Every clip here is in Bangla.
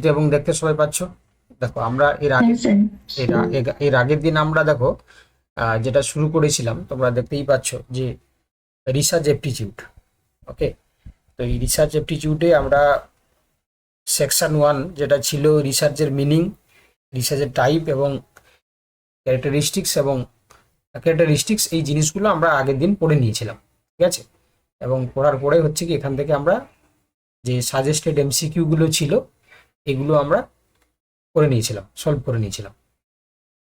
শুনতে এবং দেখতে সবাই পাচ্ছ? দেখো আমরা এর আগের দিন আমরা দেখো যেটা শুরু করেছিলাম তোমরা দেখতেই পাচ্ছ যে রিসার্চ অ্যাপটিটিউড। ওকে, তো এই রিসার্চ অ্যাপটিটিউডে আমরা সেকশন 1 যেটা ছিল রিসার্চের মিনিং, রিসার্চের টাইপ এবং ক্যারেক্টারিস্টিক্স এই জিনিসগুলো আমরা আগের দিন পড়ে নিয়েছিলাম। ঠিক আছে, এবং পড়ার পরে হচ্ছে কি এখান থেকে আমরা যে সাজেস্টেড এমসিকিউ গুলো ছিল এগুলো আমরা করে নিয়েছিলাম, সলভ করে নিয়েছিলাম।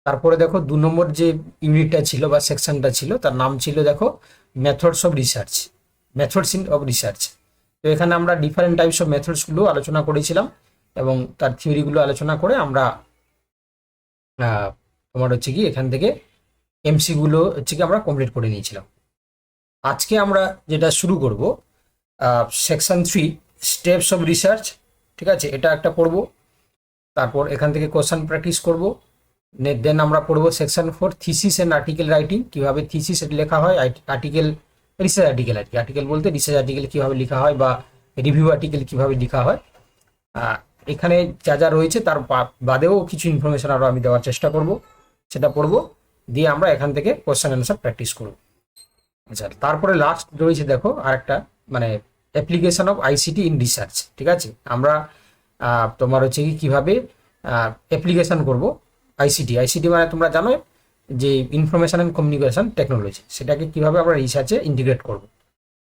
তারপরে দেখো 2 নম্বর যে ইউনিটটা ছিল বা সেকশনটা ছিল তার নাম ছিল দেখো methods of research, methods of research. তো এখানে আমরা ডিফারেন্ট টাইপস অফ মেথডসগুলো আলোচনা করেছিলাম এবং তার থিওরিগুলো আলোচনা করে আমরা তোমার হচ্ছে কি এখান থেকে এমসিগুলো হচ্ছে কি আমরা কমপ্লিট করে নিয়েছিলাম। আজকে আমরা যেটা শুরু করব সেকশন 3 স্টেপস অফ রিসার্চ। ঠিক আছে, এটা একটা পড়ব, তারপর এখান থেকে কোশ্চেন প্র্যাকটিস করব। দেন আমরা পড়ব section 4 thesis and article writing, কীভাবে থিসিস লেখা হয়, আর্টিকেল রিসার্চ আর্টিকেল আর কি, আর্টিকেল বলতে রিসার্চ আর্টিকেল কীভাবে লেখা হয় বা রিভিউ আর্টিকেল কীভাবে লেখা হয়। এখানে যা যা রয়েছে তার বাদেও কিছু ইনফরমেশন আরও আমি দেওয়ার চেষ্টা করব, সেটা পড়ব, দিয়ে আমরা এখান থেকে কোশ্চেন অ্যান্সার প্র্যাকটিস করব। আচ্ছা, তারপরে লাস্ট রয়েছে দেখো আরেকটা, মানে application of ICT in research. ঠিক আছে, আমরা তোমার হচ্ছে কি কীভাবে অ্যাপ্লিকেশন করব আইসিটি মানে তোমরা জানো যে ইনফরমেশন অ্যান্ড কমিউনিকেশন টেকনোলজি, সেটাকে কিভাবে আমরা রিসার্চে ইন্টিগ্রেট করব।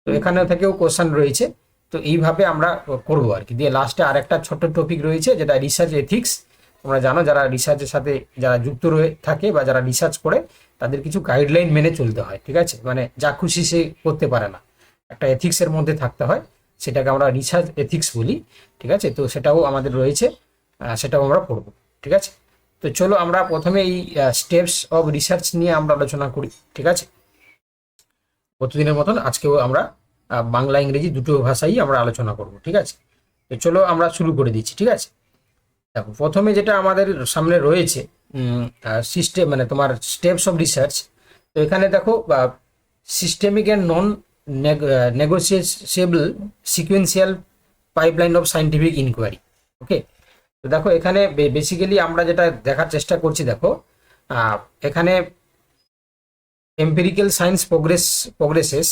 তো এখানে থেকেও কোশ্চেন রয়েছে, তো এইভাবে আমরা করব আর কি। দিয়ে লাস্টে আরেকটা ছোট্ট টপিক রয়েছে যেটা রিসার্চ এথিক্স। তোমরা জানো যারা রিসার্চের সাথে যারা যুক্ত থাকে বা যারা রিসার্চ করে তাদের কিছু গাইডলাইন মেনে চলতে হয়। ঠিক আছে, মানে যা খুশি সে করতে পারে না, একটা এথিক্সের মধ্যে থাকতে হয়, সেটাকে আমরা রিসার্চ এথিক্স বলি। ঠিক আছে, তো সেটাও আমাদের রয়েছে, সেটাও আমরা পড়ব। ঠিক আছে, তো চলো আমরা প্রথমে এই স্টেপস অফ রিসার্চ নিয়ে আমরা আলোচনা করি। ঠিক আছে, প্রতিদিনের মতন আজকেও আমরা বাংলা ইংরেজি দুটো ভাষাই আমরা আলোচনা করব। ঠিক আছে, তো চলো আমরা শুরু করে দিচ্ছি। ঠিক আছে, দেখো প্রথমে যেটা আমাদের সামনে রয়েছে সিস্টেম, মানে তোমার স্টেপস অফ রিসার্চ। তো এখানে দেখো systemic and non negotiable sequential pipeline of scientific inquiry. Okay, তো দেখো এখানে বেসিক্যালি আমরা যেটা দেখার চেষ্টা করছি, দেখো এখানে empirical science progresses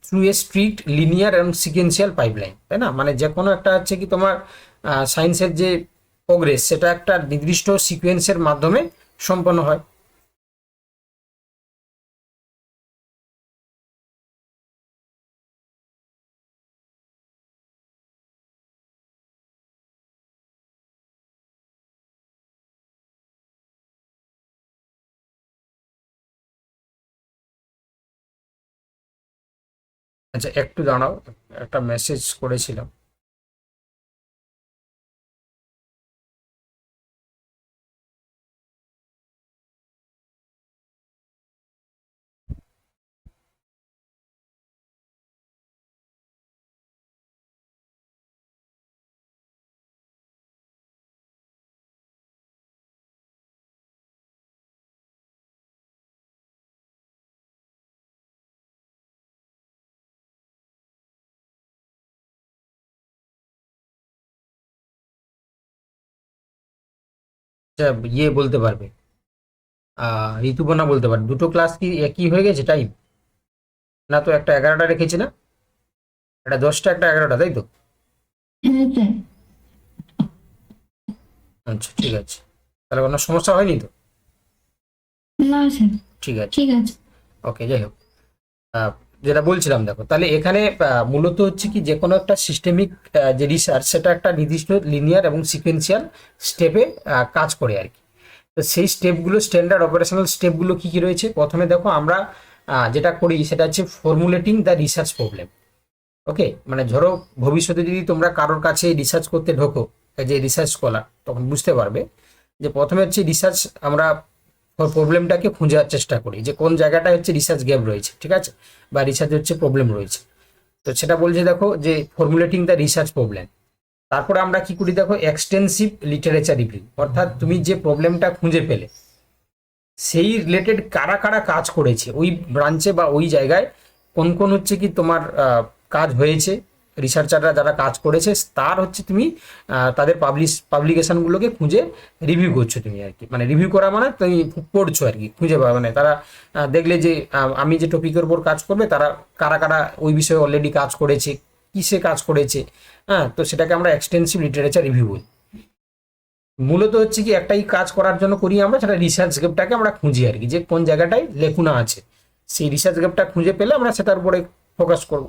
through a strict linear এবং সিকুয়েন্সিয়াল পাইপলাইন, তাই না? মানে যে কোনো একটা হচ্ছে কি তোমার সায়েন্সের যে প্রোগ্রেস সেটা একটা নির্দিষ্ট সিকোয়েন্সের মাধ্যমে সম্পন্ন হয়। আচ্ছা একটু দাঁড়াও, একটা মেসেজ করেছিলাম। আচ্ছা, ইয়ে বলতে পারবে, ঋতুপর্ণা বলতে পারবে দুটো ক্লাস কি একই হয়ে গেছে টাইম? না তো একটা 11টা রেখেছি না, একটা 10টা একটা 11টা, তাই তো? হ্যাঁ স্যার। আচ্ছা ঠিক আছে, তাহলে কোনো সমস্যা হয়নি তো? না স্যার। ঠিক আছে, ঠিক আছে। ওকে, যাই হোক, যেটা বলছিলাম দেখো, তাহলে এখানে মূলত হচ্ছে কি যে কোনো একটা সিস্টেমিক যে রিসার্চ সেটা একটা নির্দিষ্ট লিনিয়ার এবং সিকোয়েন্সিয়াল স্টেপে কাজ করে আর কি। তো সেই স্টেপগুলো, স্ট্যান্ডার্ড অপারেশনাল স্টেপগুলো কী কী রয়েছে? প্রথমে দেখো আমরা যেটা করি সেটা হচ্ছে ফর্মুলেটিং দ্য রিসার্চ প্রবলেম। ওকে, মানে ধরো ভবিষ্যতে যদি তোমরা কারোর কাছে রিসার্চ করতে ঢোকো, যে রিসার্চ স্কলার, তখন বুঝতে পারবে যে প্রথমে হচ্ছে রিসার্চ আমরা প্রবলেমটাকে খোঁজার চেষ্টা করি যে কোন জায়গাটায় হচ্ছে রিসার্চ গ্যাপ রয়েছে। ঠিক আছে, বা রিসার্চ হচ্ছে প্রবলেম রয়েছে, তো সেটা বলছে দেখো যে ফর্মুলেটিং দ্য রিসার্চ প্রবলেম। তারপরে আমরা কি করি দেখো এক্সটেন্সিভ লিটারেচার রিভিউ, অর্থাৎ তুমি যে প্রবলেমটা খুঁজে পেলে সেই রিলেটেড কারা কারা কাজ করেছে ওই ব্রাঞ্চে বা ওই জায়গায়, কোন কোন হচ্ছে কি তোমার কাজ হয়েছে, রিসার্চাররা যারা কাজ করেছে তার হচ্ছে তুমি তাদের পাবলিকেশনগুলোকে খুঁজে রিভিউ করছো তুমি আর কি, মানে রিভিউ করা মানে তুমি পড়ছো আর কি, খুঁজে পাবে মানে তারা দেখলে যে আমি যে টপিকের উপর কাজ করবে তারা কারা কারা ওই বিষয়ে অলরেডি কাজ করেছে, কিসে কাজ করেছে, হ্যাঁ, তো সেটাকে আমরা এক্সটেন্সিভ লিটারেচার রিভিউ বলি। মূলত হচ্ছে কি একটাই কাজ করার জন্য করি আমরা, সেটা রিসার্চ গ্যাপটাকে আমরা খুঁজি আর কি, যে কোন জায়গাটায় লেখুনা আছে, সেই রিসার্চ গ্যাপটা খুঁজে পেলে আমরা সেটার উপরে ফোকাস করব।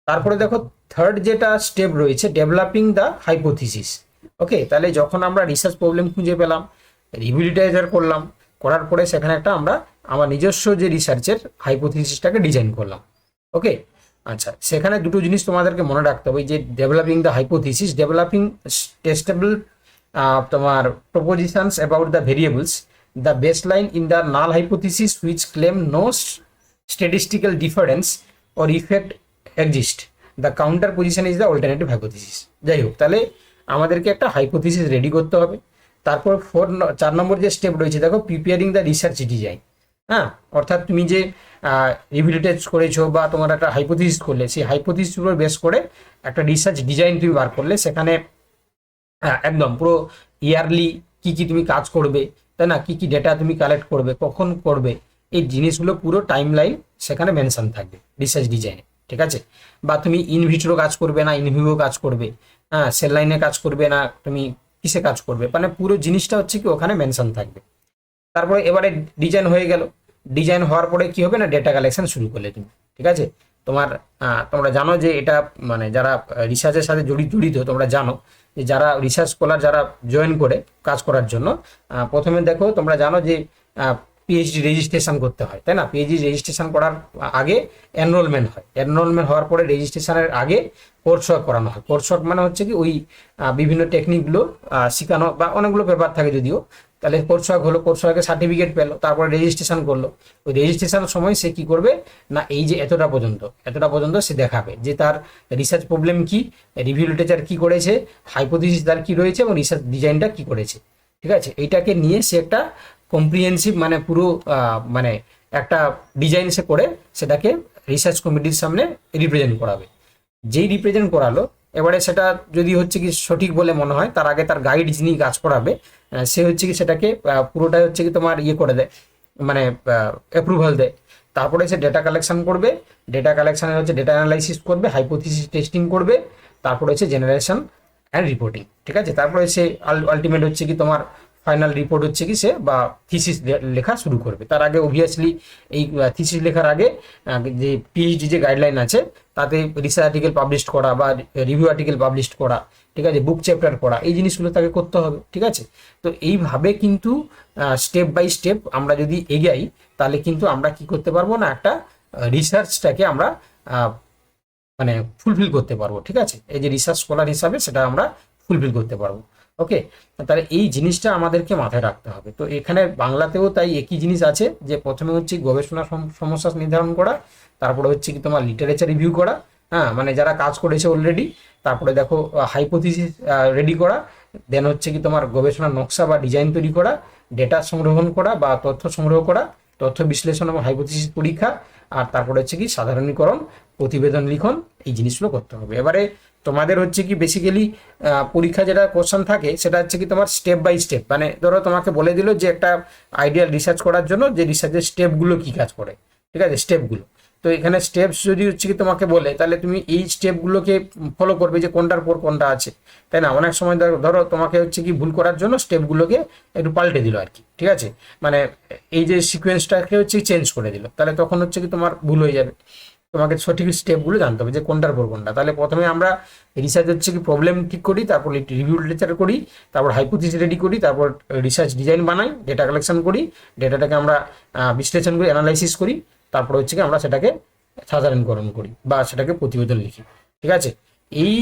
তারপরে দেখো থার্ড যেটা স্টেপ রয়েছে, ডেভেলপিং দ্য হাইপোথিসিস। ওকে, তাহলে যখন আমরা রিসার্চ প্রবলেম খুঁজে পেলাম, রিভিউ লিটারেচার করলাম, করার পরে সেখানে একটা আমরা আমার নিজস্ব যে রিসার্চের হাইপোথিসিসটাকে ডিজাইন করলাম। ওকে, আচ্ছা, সেখানে দুটো জিনিস তোমাদেরকে মনে রাখতে হবে, যে developing the hypothesis, developing testable তোমার propositions about the variables, the baseline in the null hypothesis which claim no statistical difference or effect exist, the counter position is the alternative hypothesis. যাই হোক, তাহলে আমাদেরকে একটা হাইপোথিসিস রেডি করতে হবে। তারপর 4 নম্বর যে স্টেপ রয়েছে দেখো, প্রিপেয়ারিং দ্য রিসার্চ ডিজাইন। হ্যাঁ, অর্থাৎ তুমি যে রিভিলিটেজ করেছো বা তোমার একটা হাইপোথিসিস করলে, সেই হাইপোথিসিসের উপর বেস করে একটা রিসার্চ ডিজাইন তুমি বার করলে, সেখানে একদম পুরো ইয়ারলি কি কি তুমি কাজ করবে, তাই না, কি কি ডেটা তুমি কালেক্ট করবে, কখন করবে, এই জিনিসগুলো পুরো টাইম লাইন সেখানে মেনশন থাকবে রিসার্চ ডিজাইনে। ঠিক আছে, বা তুমি ইনভিট্রো কাজ করবে না ইনভিভো কাজ করবে, হ্যাঁ, সেল লাইনে কাজ করবে না তুমি কিসে কাজ করবে, মানে পুরো জিনিসটা হচ্ছে কি ওখানে মেনশন থাকবে। তারপরে এবারে ডিজাইন হয়ে গেল, ডিজাইন হওয়ার পরে কি হবে না, ডেটা কালেকশন শুরু করলে তুমি। ঠিক আছে, তোমরা জানো যে এটা মানে যারা রিসার্চের সাথে জড়িত তোমরা জানো যে যারা রিসার্চ স্কলার যারা জয়েন করে কাজ করার জন্য, প্রথমে দেখো তোমরা জানো যে পিএইচডি রেজিস্ট্রেশন করতে হয়, তাই না। পিএইচডি রেজিস্ট্রেশন করার আগে এনরোলমেন্ট হয়, এনরোলমেন্ট হওয়ার পরে রেজিস্ট্রেশনের আগে কোর্স ওয়ার্ক করানো হয়। কোর্স ওয়ার্ক মানে হচ্ছে কি ওই বিভিন্ন টেকনিকগুলো শেখানো, বা অনেকগুলো পেপার থাকে যদিও, তাহলে কোর্স ওয়ার্ক হলো, কোর্স ওয়ার্কের সার্টিফিকেট পেলো, তারপরে রেজিস্ট্রেশন করলো। ওই রেজিস্ট্রেশনের সময় সে কি করবে না, এই যে এতটা পর্যন্ত সে দেখাবে যে তার রিসার্চ প্রবলেম কি, রিভিউ লিটারেচার কি করেছে, হাইপোথিসিস তার কি রয়েছে, এবং রিসার্চ ডিজাইনটা কি করেছে। ঠিক আছে, এইটাকে নিয়ে সে একটা কম্প্রিহেন্সিভ মানে পুরো মানে একটা ডিজাইন সে করে সেটাকে রিসার্চ কমিটির সামনে রিপ্রেজেন্ট করাবে। যেই রিপ্রেজেন্ট করালো, এবারে সেটা যদি হচ্ছে কি সঠিক বলে মনে হয়, তার আগে তার গাইড যিনি কাজ করাবে সে হচ্ছে কি সেটাকে পুরোটাই হচ্ছে কি তোমার ইয়ে করে দেয়, মানে অ্যাপ্রুভাল দেয়। তারপরে সে ডেটা কালেকশন করবে, ডেটা কালেকশানে হচ্ছে ডেটা অ্যানালাইসিস করবে, হাইপোথিসিস টেস্টিং করবে, তারপরে হচ্ছে জেনারেশন অ্যান্ড রিপোর্টিং। ঠিক আছে, তারপরে সে আলটিমেট হচ্ছে কি তোমার ফাইনাল রিপোর্ট হচ্ছে কি সে বা থিসিস লেখা শুরু করবে। তার আগে অবভিয়াসলি এই থিসিস লেখার আগে যে পিএইচডি যে গাইডলাইন আছে তাতে রিসার্চ আর্টিকেল পাবলিশ করা বা রিভিউ আর্টিকেল পাবলিশ করা, ঠিক আছে, বুক চ্যাপ্টার পড়া, এই জিনিসগুলো তাকে করতে হবে। ঠিক আছে, তো এইভাবে কিন্তু স্টেপ বাই স্টেপ আমরা যদি এগাই, তাহলে কিন্তু আমরা কি করতে পারবো না, একটা রিসার্চটাকে আমরা মানে ফুলফিল করতে পারবো। ঠিক আছে, এই যে রিসার্চ স্কলার হিসাবে সেটা আমরা ফুলফিল করতে পারবো। ওকে, তাহলে এই জিনিসটা আমাদেরকে মাথায় রাখতে হবে। তো এখানে বাংলাতেও তাই একই জিনিস আছে, যে প্রথমে হচ্ছে গবেষণা সমস্যা নির্ধারণ করা, তারপরে হচ্ছে কি তোমার লিটারেচার রিভিউ করা, হ্যাঁ, মানে যারা কাজ করেছে অলরেডি, তারপরে দেখো হাইপোথিসিস রেডি করা, দেন হচ্ছে কি তোমার গবেষণার নকশা বা ডিজাইন তৈরি করা, ডেটা সংগ্রহণ করা বা তথ্য সংগ্রহ করা, তথ্য বিশ্লেষণ এবং হাইপোথিসিস পরীক্ষা, আর তারপরে হচ্ছে কি সাধারণীকরণ, প্রতিবেদন লিখন, এই জিনিসগুলো করতে হবে। এবারে তোমাদের হচ্ছে কি বেসিক্যালি পরীক্ষা যেটা কোশ্চেন থাকে সেটা হচ্ছে কি তোমার স্টেপ বাই স্টেপ, মানে ধরো তোমাকে বলে দিল যে একটা আইডিয়াল রিসার্চ করার জন্য যে রিসার্চের স্টেপগুলো কি কাজ করে। ঠিক আছে, স্টেপগুলো, তো এখানে স্টেপস যদি হচ্ছে কি তোমাকে বলে, তাহলে তুমি এই স্টেপগুলোকে ফলো করবে যে কোনটার পর কোনটা আছে, তাই না। অনেক সময় ধরো তোমাকে হচ্ছে কি ভুল করার জন্য স্টেপগুলোকে একটু পাল্টে দিল আর কি। ঠিক আছে, মানে এই যে সিকোয়েন্সটাকে হচ্ছে চেঞ্জ করে দিল, তাহলে তখন হচ্ছে কি তোমার ভুল হয়ে যাবে। তোমাকে সঠিক স্টেপগুলো জানতে হবে যে কোনটার পর কোনটা। তাহলে প্রথমে আমরা রিসার্চ হচ্ছে কি প্রবলেম ঠিক করি, তারপর রিভিউ লিটারেচার করি, তারপর হাইপোথিসিস রেডি করি, তারপর রিসার্চ ডিজাইন বানাই, ডেটা কালেকশন করি, ডেটাটাকে আমরা বিশ্লেষণ করি, অ্যানালাইসিস করি, তারপর হচ্ছে কি আমরা সেটাকে সাধারণীকরণ করি বা সেটাকে প্রতিবেদন লিখি। ঠিক আছে, এই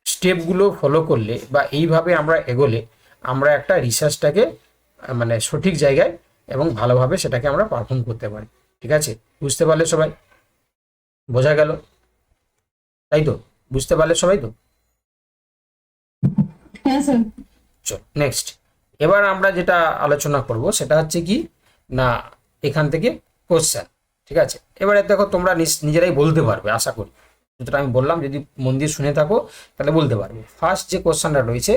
স্টেপগুলো ফলো করলে বা এইভাবে আমরা এগোলে আমরা একটা রিসার্চটাকে মানে সঠিক জায়গায় এবং ভালোভাবে সেটাকে আমরা পারফর্ম করতে পারি। ঠিক আছে, বুঝতে পারলে সবাই? বোঝা গেল? তাই তো, বুঝতে পারলে সবাই তো? হ্যাঁ স্যার। চল নেক্সট, এবার আমরা যেটা আলোচনা করব সেটা হচ্ছে কি না এখান থেকে কোশ্চেন। ঠিক আছে, এবারে দেখো তোমরা নিজেরাই বলতে পারবে আশা করি। যেটা আমি বললাম, যদি মন দিয়ে শুনে থাকো তাহলে বলতে পারবে। ফার্স্ট যে কোশ্চেনটা রয়েছে,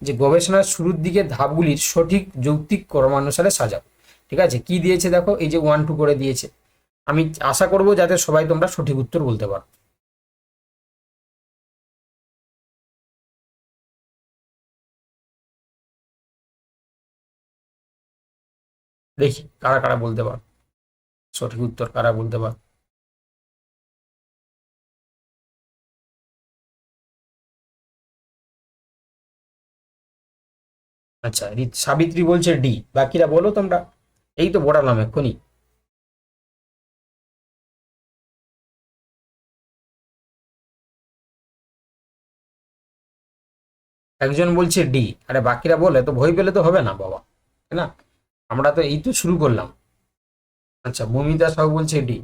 যে গবেষণার শুরুর দিকে ধাপগুলির সঠিক যৌক্তিক ক্রমানুসারে সাজাও। ঠিক আছে, কি দিয়েছে দেখো, এই যে 1 2 করে দিয়েছে। আমি আশা করব যাতে সবাই তোমরা সঠিক উত্তর বলতে পারো। দেখি কারা কারা বলতে পারো, সঠিক উত্তর কারা বলতে পারো। আচ্ছা, সাবিত্রী বলছে ডি, বাকিরা বলো তোমরা। এই তো বড়ালাম এক্ষুনি। একজন বলছে ডি, আরে বাকিরা বলে তো ভয় পেলে তো হবে না বাবা, তাই না? আমরা তো এই তো শুরু করলাম। আচ্ছা, মমিতা সাহু বলছে ডি।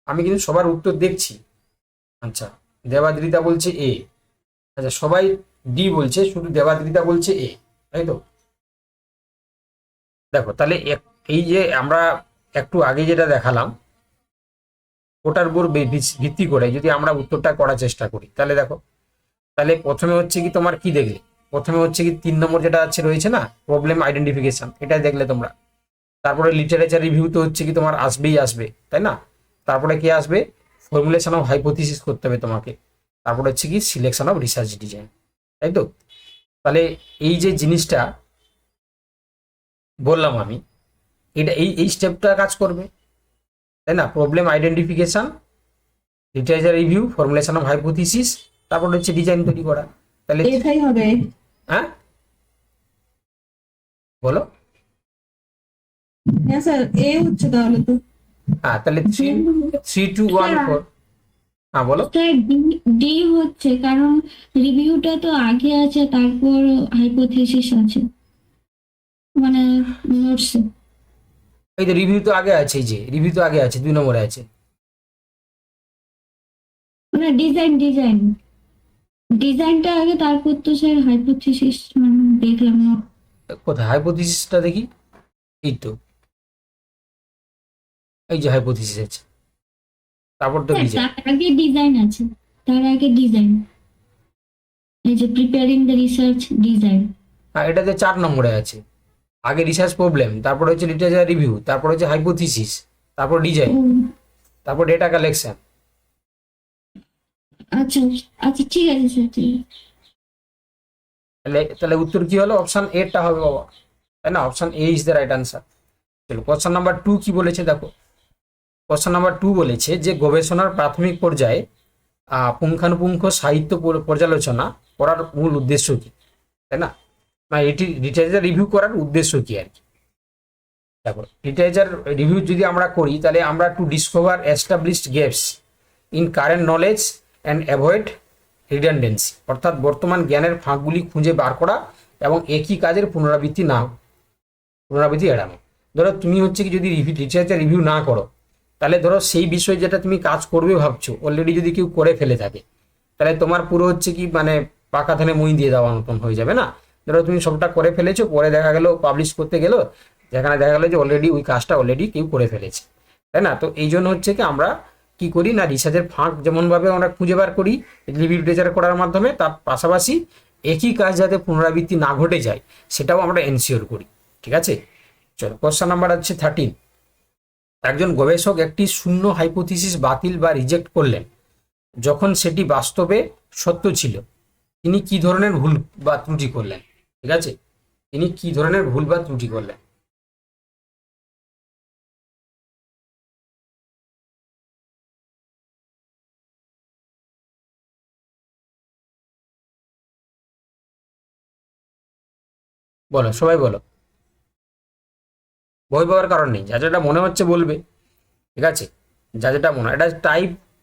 আমি কিন্তু সবার উত্তর দেখছি। আচ্ছা, দেবাদ্রিতা বলছে এ। আচ্ছা, সবাই ডি বলছে, শুধু দেবাদ্রিতা বলছে এ, তাই তো? দেখো তাহলে এই যে আমরা একটু আগে যেটা দেখালাম, ওটার উপর ভিত্তি করে যদি আমরা উত্তরটা করার চেষ্টা করি, তাহলে দেখো, তাহলে প্রথমে হচ্ছে কি তোমার কি দেখলে, প্রথমে হচ্ছে কি 3 নম্বর যেটা আছে রয়েছে না, প্রবলেম আইডেন্টিফিকেশন, এটা দেখলে তোমরা। তারপরে লিটারেচার রিভিউ তো হচ্ছে কি তোমার আসবেই আসবে, তাই না? তারপরে কি আসবে, ফর্মুলেশন অফ হাইপোথিসিস করতে হবে তোমাকে। তারপরে হচ্ছে কি সিলেকশন অফ রিসার্চ ডিজাইন, তাই তো? তাহলে এই যে জিনিসটা বললাম আমি, এটা এই স্টেপটা কাজ করবে, তাই না? Problem identification, literature review, formulation of hypothesis, তারপর হচ্ছে ডিজাইন তৈরি করা। তাহলে এটাই হবে। হ্যাঁ বলো। হ্যাঁ স্যার, এ হচ্ছে তাহলে তো। হ্যাঁ, তাহলে 3 3 2 1 4। হ্যাঁ বলো। স্যার ডি, ডি হচ্ছে কারণ রিভিউটা তো আগে আছে, তারপর হাইপোথিসিস আছে, মানে নোটসে। এই যে রিভিউ তো আগে আছে, এই যে রিভিউ তো আগে আছে, 2 নম্বরে আছে। মানে ডিজাইন ডিজাইনটা আগে, তারপর তো স্যার হাইপোথিসিস মানে দেখলাম না। কোথায় হাইপোথিসিসটা দেখি? এই তো, এই যে হাইপোথিসিস আছে, তারপর তো স্যার ডিজাইন। তার আগে ডিজাইন আছে, তার আগে ডিজাইন, এই যে প্রিপেয়ারিং দ্য রিসার্চ ডিজাইন। হ্যাঁ, এটাতে 4 নম্বরে আছে। আগে রিসার্চ প্রবলেম, তারপর হচ্ছে লিটারেচার রিভিউ, তারপর হচ্ছে হাইপোথিসিস, তারপর ডিজাইন, তারপর ডেটা কালেকশন। আচ্ছা আচ্ছা, ঠিক আছে স্যার, ঠিক আছে। তাহলে তাহলে উত্তর কি হলো? অপশন এটা হবে বাবা, তাই না? Option A is the right answer. চলো, কোশ্চেন নাম্বার 2 কি বলেছে দেখো। কোশ্চেন নাম্বার 2 বলেছে যে গবেষণার প্রাথমিক পর্যায়ে পুঙ্খানুপুঙ্খ সাহিত্য পর্যালোচনা করার মূল উদ্দেশ্য কি, তাই না? মানে এটি লিটারেচার রিভিউ করার উদ্দেশ্য কি আর কি। দেখো, লিটারেচার রিভিউ যদি আমরা করি, তাহলে আমরা to discover established gaps in current knowledge and avoid redundancy, অর্থাৎ বর্তমান জ্ঞানের ফাঁকগুলি খুঁজে বার করা এবং একই কাজের পুনরাবৃত্তি এড়ানো। ধরো তুমি হচ্ছে কি যদি লিটারেচার রিভিউ না করো, তাহলে ধরো সেই বিষয় যেটা তুমি কাজ করবে ভাবছো, অলরেডি যদি কেউ করে ফেলে থাকে, তাহলে তোমার পুরো হচ্ছে কি মানে পাকা ধানে মই দিয়ে দেওয়ার মতন হয়ে যাবে না? ধরো তুমি সবটা করে ফেলেছো, পরে দেখা গেল পাবলিশ করতে গেলো, যেখানে দেখা গেলো যে অলরেডি ওই কাজটা অলরেডি কেউ করে ফেলেছে, তাই না? তো এই জন্য হচ্ছে কি আমরা কি করি না, রিসার্চের ফাঁক যেমনভাবে আমরা খুঁজে বার করি লিটারেচার করার মাধ্যমে, তার পাশাপাশি একই কাজ যাতে পুনরাবৃত্তি না ঘটে যায় সেটাও আমরা এনশিওর করি। ঠিক আছে, চলো কোশ্চেন নাম্বার হচ্ছে 13। একজন গবেষক একটি শূন্য হাইপোথিসিস বাতিল বা রিজেক্ট করলেন যখন সেটি বাস্তবে সত্য ছিল, তিনি কি ধরনের ভুল বা ত্রুটি করলেন? ঠিক আছে, তিনি কি ধরনের ভুল বা ত্রুটি করলেন? বলো, সবাই বলো, ভয় পাওয়ার কারণ নেই, যা যেটা মনে হচ্ছে বলবে। ঠিক আছে, যা যেটা মনে হয়, এটা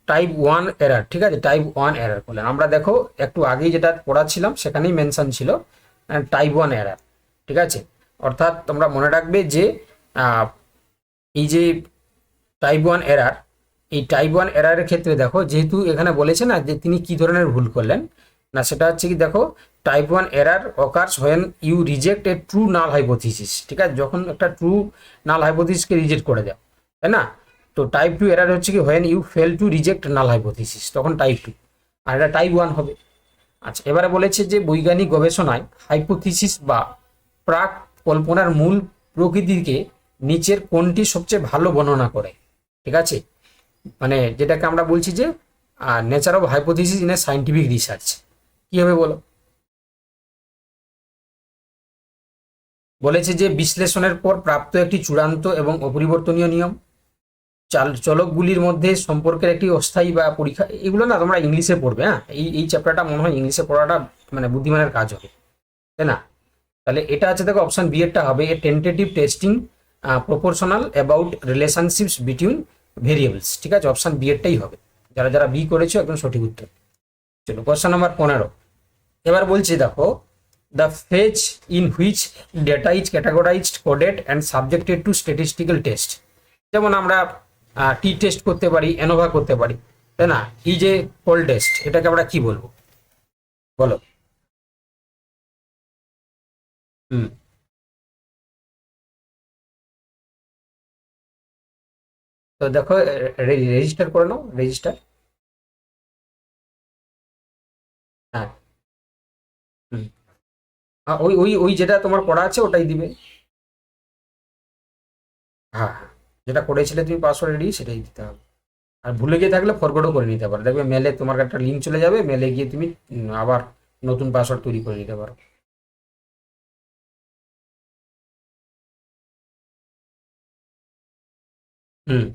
টাইপ 1 এরার। ঠিক আছে, টাইপ 1 এরার করলেন, আমরা দেখো একটু আগেই যেটা পড়াচ্ছিলাম সেখানেই মেনশন ছিল টাইপ 1 এরার। ঠিক আছে, অর্থাৎ তোমরা মনে রাখবে যে এই যে টাইপ 1 এরার, এই টাইপ 1 এরারের ক্ষেত্রে দেখো, যেহেতু এখানে বলেছে না যে তিনি কি ধরনের ভুল করলেন, না সেটা হচ্ছে কি দেখো, type 1 error occurs when you reject a true null hypothesis. ঠিক আছে, যখন একটা ট্রু নাল হাইপোথিসিসকে রিজেক্ট করে দাও, তাই না? তো টাইপ 2 এরার হচ্ছে কি when you fail to reject null hypothesis, তখন টাইপ 2, আর এটা টাইপ 1 হবে। আচ্ছা, এবারে বলেছে যে বৈজ্ঞানিক গবেষণায় হাইপোথিসিস বা প্রাক কল্পনার মূল প্রকৃতিকে নিচের কোনটি সবচেয়ে ভালো বর্ণনা করে? ঠিক আছে, মানে যেটাকে আমরা বলছি যে nature of hypothesis in a scientific research, কি হবে বলো? বলেছে যে বিশ্লেষণের পর প্রাপ্ত একটি চূড়ান্ত এবং অপরিবর্তনীয় নিয়ম, চলকগুলির মধ্যে সম্পর্কের একটি অস্থায়ী বা পরীক্ষা, এগুলো না তোমরা ইংলিশে পড়বে। হ্যাঁ, এই চ্যাপ্টারটা মনে হয় ইংলিশে পড়াটা মানে বুদ্ধিমানের কাজ হবে, তাই না? তাহলে এটা আছে, দেখো অপশন বি এরটা হবে a tentative testing proportional about relationships between variables. ঠিক আছে, অপশন বি এরটাই হবে। যারা যারা বি করেছো একদম সঠিক উত্তর। চলো কোশ্চেন নাম্বার 15। এবার বলছি দেখো, the phase in which data is categorised, coded and subjected to statistical test. যেমন আমরা টি টেস্ট করতে পারি, অ্যানোভা করতে পারি, তাই না? এই যে কোল টেস্ট, এটাকে আমরা কি বলবো বলো? হুম, তো দেখো রেজিস্টার করে নাও, রেজিস্টার। হ্যাঁ, হুম, ওই ওই ওই যেটা তোমার করা আছে ওটাই দিবে। হ্যাঁ হ্যাঁ, যেটা করেছিলে তুমি পাসওয়ার্ড রেডি সেটাই দিতে হবে। আর ভুলে গিয়ে থাকলে ফরগেটও করে নিতে পারো, দেখবে মেলে তোমার একটা লিঙ্ক চলে যাবে, মেলে গিয়ে তুমি আবার নতুন পাসওয়ার্ড তৈরি করে নিতে পারো। হুম,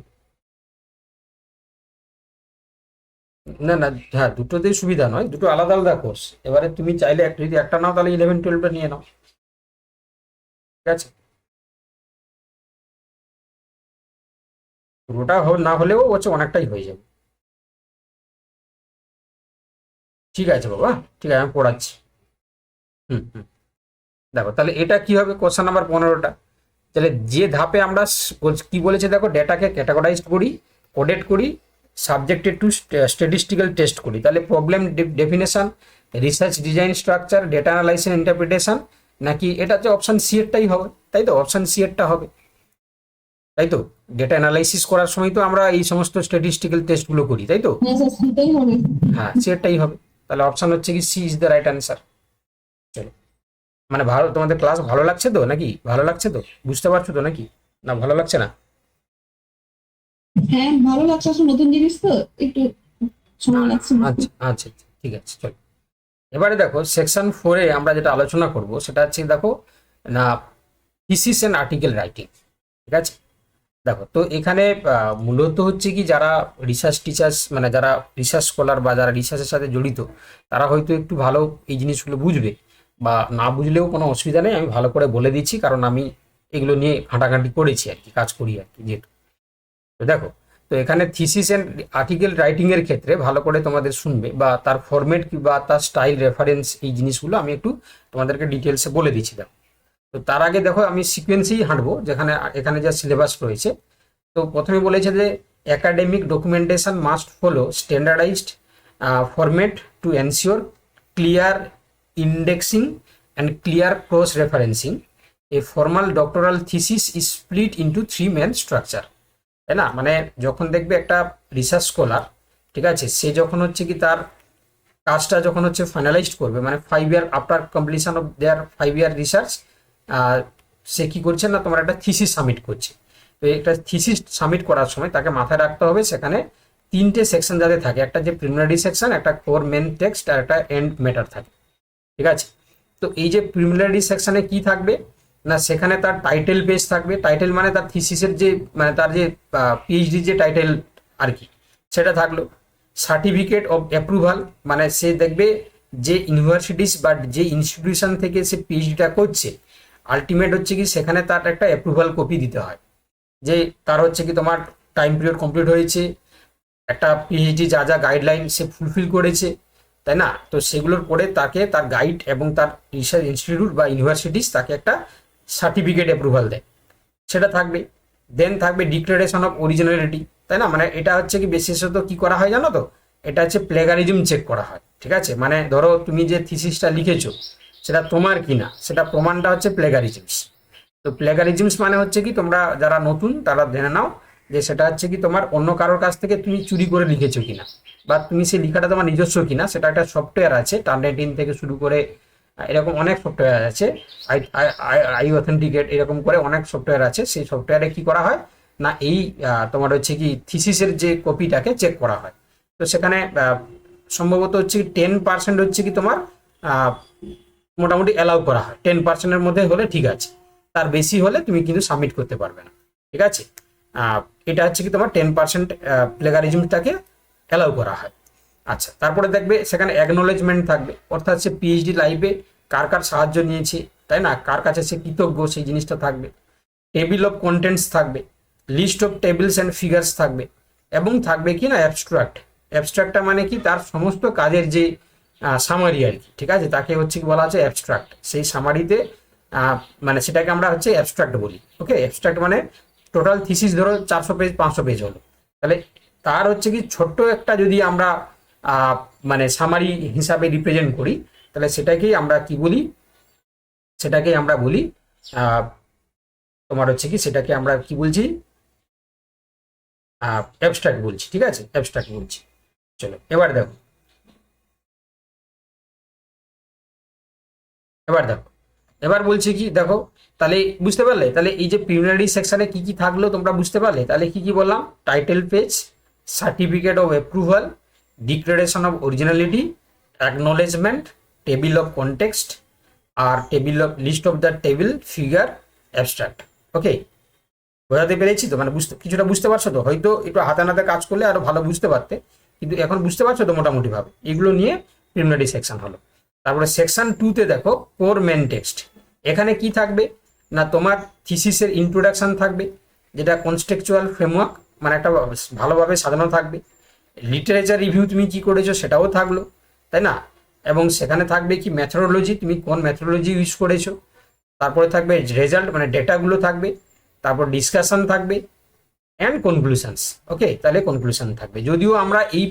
না না, হ্যাঁ দুটোতেই সুবিধা নয়, দুটো আলাদা আলাদা কোর্স। এবারে তুমি চাইলে যদি একটা নাও তাহলে 11-12টা নিয়ে নাও, ঠিক আছে? পুরোটা না হলেও হচ্ছে অনেকটাই হয়ে যাবে। ঠিক আছে বাবা, ঠিক আছে, আমি পড়াচ্ছি। হুম হুম, দেখো তাহলে এটা কি হবে কোশ্চেন নাম্বার 15টা। তাহলে যে ধাপে আমরা কি বলেছে দেখো, ডেটাকে ক্যাটাগরাইজ করি, কোডেট করি, সাবজেক্টেড টু স্ট্যাটিস্টিক্যাল টেস্ট করি, তাহলে problem definition, research design structure, data analysis interpretation, নাকি এটা হচ্ছে অপশন সি এরটাই হবে, তাই তো? অপশন সি এরটা হবে, তাই তো? ডেটা অ্যানালাইসিস করার সময় তো আমরা এই সমস্ত স্ট্যাটিস্টিক্যাল টেস্টগুলো করি, তাই তো? হ্যাঁ স্যার, সেটাই হবে। হ্যাঁ, সি এরটাই হবে। তাহলে অপশন হচ্ছে কি C is the right answer. চলো, মানে ভালো, তোমাদের ক্লাস ভালো লাগছে তো নাকি? ভালো লাগছে তো? বুঝতে পারছো তো নাকি? না ভালো লাগছে না? হ্যাঁ ভালো লাগছে, আসলে নতুন জিনিস তো একটু সময় লাগছে বুঝতে। আচ্ছা আচ্ছা আচ্ছা, ঠিক আছে চলো। এবারে দেখো সেকশন 4-এ আমরা যেটা আলোচনা করব সেটা হচ্ছে দেখো না, থিসিস এন্ড আর্টিকেল রাইটিং। ঠিক আছে, দেখো তো এখানে মূলত হচ্ছে কি যারা রিসার্চ টিচার্স, মানে যারা রিসার্চ স্কলার বা যারা রিসার্চের সাথে জড়িত, তারা হয়তো একটু ভালো এই জিনিসগুলো বুঝবে, বা না বুঝলেও কোনো অসুবিধা নেই, আমি ভালো করে বলে দিচ্ছি, কারণ আমি এগুলো নিয়ে ঘাঁটাঘাঁটি করেছি আর কি, কাজ করি আর কি যেহেতু। তো দেখো, তো এখানে থিসিস এন্ড আর্টিকেল রাইটিং এর ক্ষেত্রে ভালো করে তোমাদের শুনবে, বা তার ফরম্যাট কি বা তার স্টাইল রেফারেন্স, এই জিনিসগুলো আমি একটু তোমাদেরকে ডিটেলসে বলে দিচ্ছি। দেখো, তো তার আগে দেখো আমি সিকোয়েন্সেই হাঁটবো, যেখানে এখানে যা সিলেবাস রয়েছে। তো প্রথমে বলেছে যে academic documentation must follow standardized format to ensure clear indexing and clear cross referencing. A formal doctoral thesis is split into 3 main structure. তাই না? মানে যখন দেখবে একটা রিসার্চ স্কলার, ঠিক আছে, সে যখন হচ্ছে কি তার কাজটা যখন হচ্ছে ফাইনালাইজড করবে, মানে 5 year after completion of their 5 year research, সে কি করছে না, তোমার একটা থিসিস সাবমিট করছে। তো একটা থিসিস সাবমিট করার সময় তাকে মাথায় রাখতে হবে সেখানে 3টে সেকশন যাতে থাকে, একটা যে প্রিলিমিনারি সেকশন, একটা কোর মেন টেক্সট, আর একটা এন্ড ম্যাটার থাকে। ঠিক আছে, তো এই যে প্রিলিমিনারি সেকশনে কি থাকবে না, সেখানে তার টাইটেল পেজ থাকবে। টাইটেল মানে তার থিসিসের যে, মানে তার যে পিএইচডি যে টাইটেল আর কি, সেটা থাকলো। সার্টিফিকেট অফ অ্যাপ্রুভাল, মানে সে দেখবে যে ইউনিভার্সিটিস বা যে ইনস্টিটিউশন থেকে সে পিএইচডিটা করছে, আলটিমেট হচ্ছে কি সেখানে তার একটা অ্যাপ্রুভাল কপি দিতে হয়, যে তার হচ্ছে কি তোমার টাইম পিরিয়ড কমপ্লিট হয়েছে, একটা পিএইচডি যা যা গাইডলাইন সে ফুলফিল করেছে, তাই না? তো সেগুলোর পরে তাকে তার গাইড এবং তার রিসার্চ ইনস্টিটিউট বা ইউনিভার্সিটিস তাকে একটা সার্টিফিকেট অ্যাপ্রুভাল দেয়, সেটা থাকবে। দেন থাকবে ডিক্লারেশন অফ অরিজিনালিটি, তাই না? মানে এটা হচ্ছে কি বিশেষত কি করা হয় জানো তো, এটা হচ্ছে প্লেগারিজম চেক করা হয়। ঠিক আছে, মানে ধরো তুমি যে থিসিসটা লিখেছো সেটা তোমার কিনা, সেটা প্রমাণটা হচ্ছে প্লেগারিজমস। তো প্লেগারিজমস মানে হচ্ছে কি, তোমরা যারা নতুন তারা জেনে নাও যে সেটা হচ্ছে কি তোমার অন্য কারোর কাছ থেকে তুমি চুরি করে লিখেছো কিনা, বা তুমি সেই লেখাটা তোমার নিজস্ব কিনা, সেটা একটা সফটওয়্যার আছে, টার্নটেইন থেকে শুরু করে এরকম অনেক সফটওয়্যার আছে, আই আই অথেন্টিকেট, এরকম করে অনেক সফটওয়্যার আছে। সেই সফটওয়্যারে কি করা হয় না, এই তোমার হচ্ছে কি থিসিসের যে কপিটাকে চেক করা হয়। তো সেখানে সম্ভবত হচ্ছে কি 10% হচ্ছে কি তোমার মোটামুটি অ্যালাউ করা হয়, 10%-এর মধ্যে হলে ঠিক আছে, তার বেশি হলে তুমি কিন্তু সাবমিট করতে পারবে না, ঠিক আছে। এটা হচ্ছে কি তোমার 10% প্লেগারিজমটাকে অ্যালাউ করা হয়। আচ্ছা, তারপরে দেখবে সেখানে অ্যাকনোলেজমেন্ট থাকবে, অর্থাৎ সে পিএইচডি লাইফে কার কার সাহায্য নিয়েছে, তাই না, কার কাছে সে কৃতজ্ঞ, সেই জিনিসটা থাকবে। টেবিল অফ কন্টেন্টস থাকবে, list of tables and figures থাকবে, এবং থাকবে কি না অ্যাবস্ট্রাক্ট। অ্যাবস্ট্রাক্টটা মানে কি, তার সমস্ত কাজের যে সামারি আর কি, ঠিক আছে, তাকে হচ্ছে কি বলা আছে অ্যাবস্ট্রাক্ট। সেই সামারিতে মানে সেটাকে আমরা হচ্ছে অ্যাবস্ট্রাক্ট বলি। ওকে, অ্যাবস্ট্রাক্ট মানে টোটাল থিসিস ধরো 400 পেজ 500 পেজ হলো, তাহলে তার হচ্ছে কি ছোট্ট একটা যদি আমরা মানে সামারি হিসাবে রিপ্রেজেন্ট করি, তাহলে সেটাকেই আমরা কি বলি, সেটাকেই আমরা বলি তোমার হচ্ছে কি, সেটাকে আমরা কি বলছি, অ্যাবস্ট্রাক্ট বলছি, ঠিক আছে, অ্যাবস্ট্রাক্ট বলছি। চলো এবার দেখো, এবার দেখো, এবার বলছি কি দেখো, তাহলে বুঝতে পারলে, তাহলে এই যে প্রিলিমিনারি সেকশনে কি কি থাকলো তোমরা বুঝতে পারলে। তাহলে কি কি বললাম, title page, certificate of approval, declaration of originality, acknowledgement, table of context, আর table of list of the table, figure, abstract. Okay, বোঝাতে পেরেছি তো, মানে কিছুটা বুঝতে পারছো তো, হয়তো একটু হাতে নাতে কাজ করলে আরো ভালো বুঝতে পারতে, কিন্তু এখন বুঝতে পারছো তো মোটামুটি ভাবে। এগুলো নিয়ে প্রিলিমিনারি সেকশন হলো। তারপরে সেকশন 2-তে দেখো কোর মেন টেক্সট। এখানে কি থাকবে না, তোমার থিসিসের ইন্ট্রোডাকশন থাকবে, যেটা কনটেক্সচুয়াল ফ্রেমওয়ার্ক, মানে একটা ভালোভাবে সাজানো থাকবে। লিটারেচার রিভিউ তুমি কি করেছো সেটাও থাকলো, তাই না, এবং সেখানে থাকবে কি মেথোডোলজি, তুমি কোন মেথোডোলজি ইউজ করেছো। তারপরে থাকবে রেজাল্ট, মানে ডেটাগুলো থাকবে। তারপর ডিসকাশন থাকবে অ্যান্ড কনক্লুশনস। ওকে, তাহলে কনক্লুশন থাকবে। যদিও আমরা এই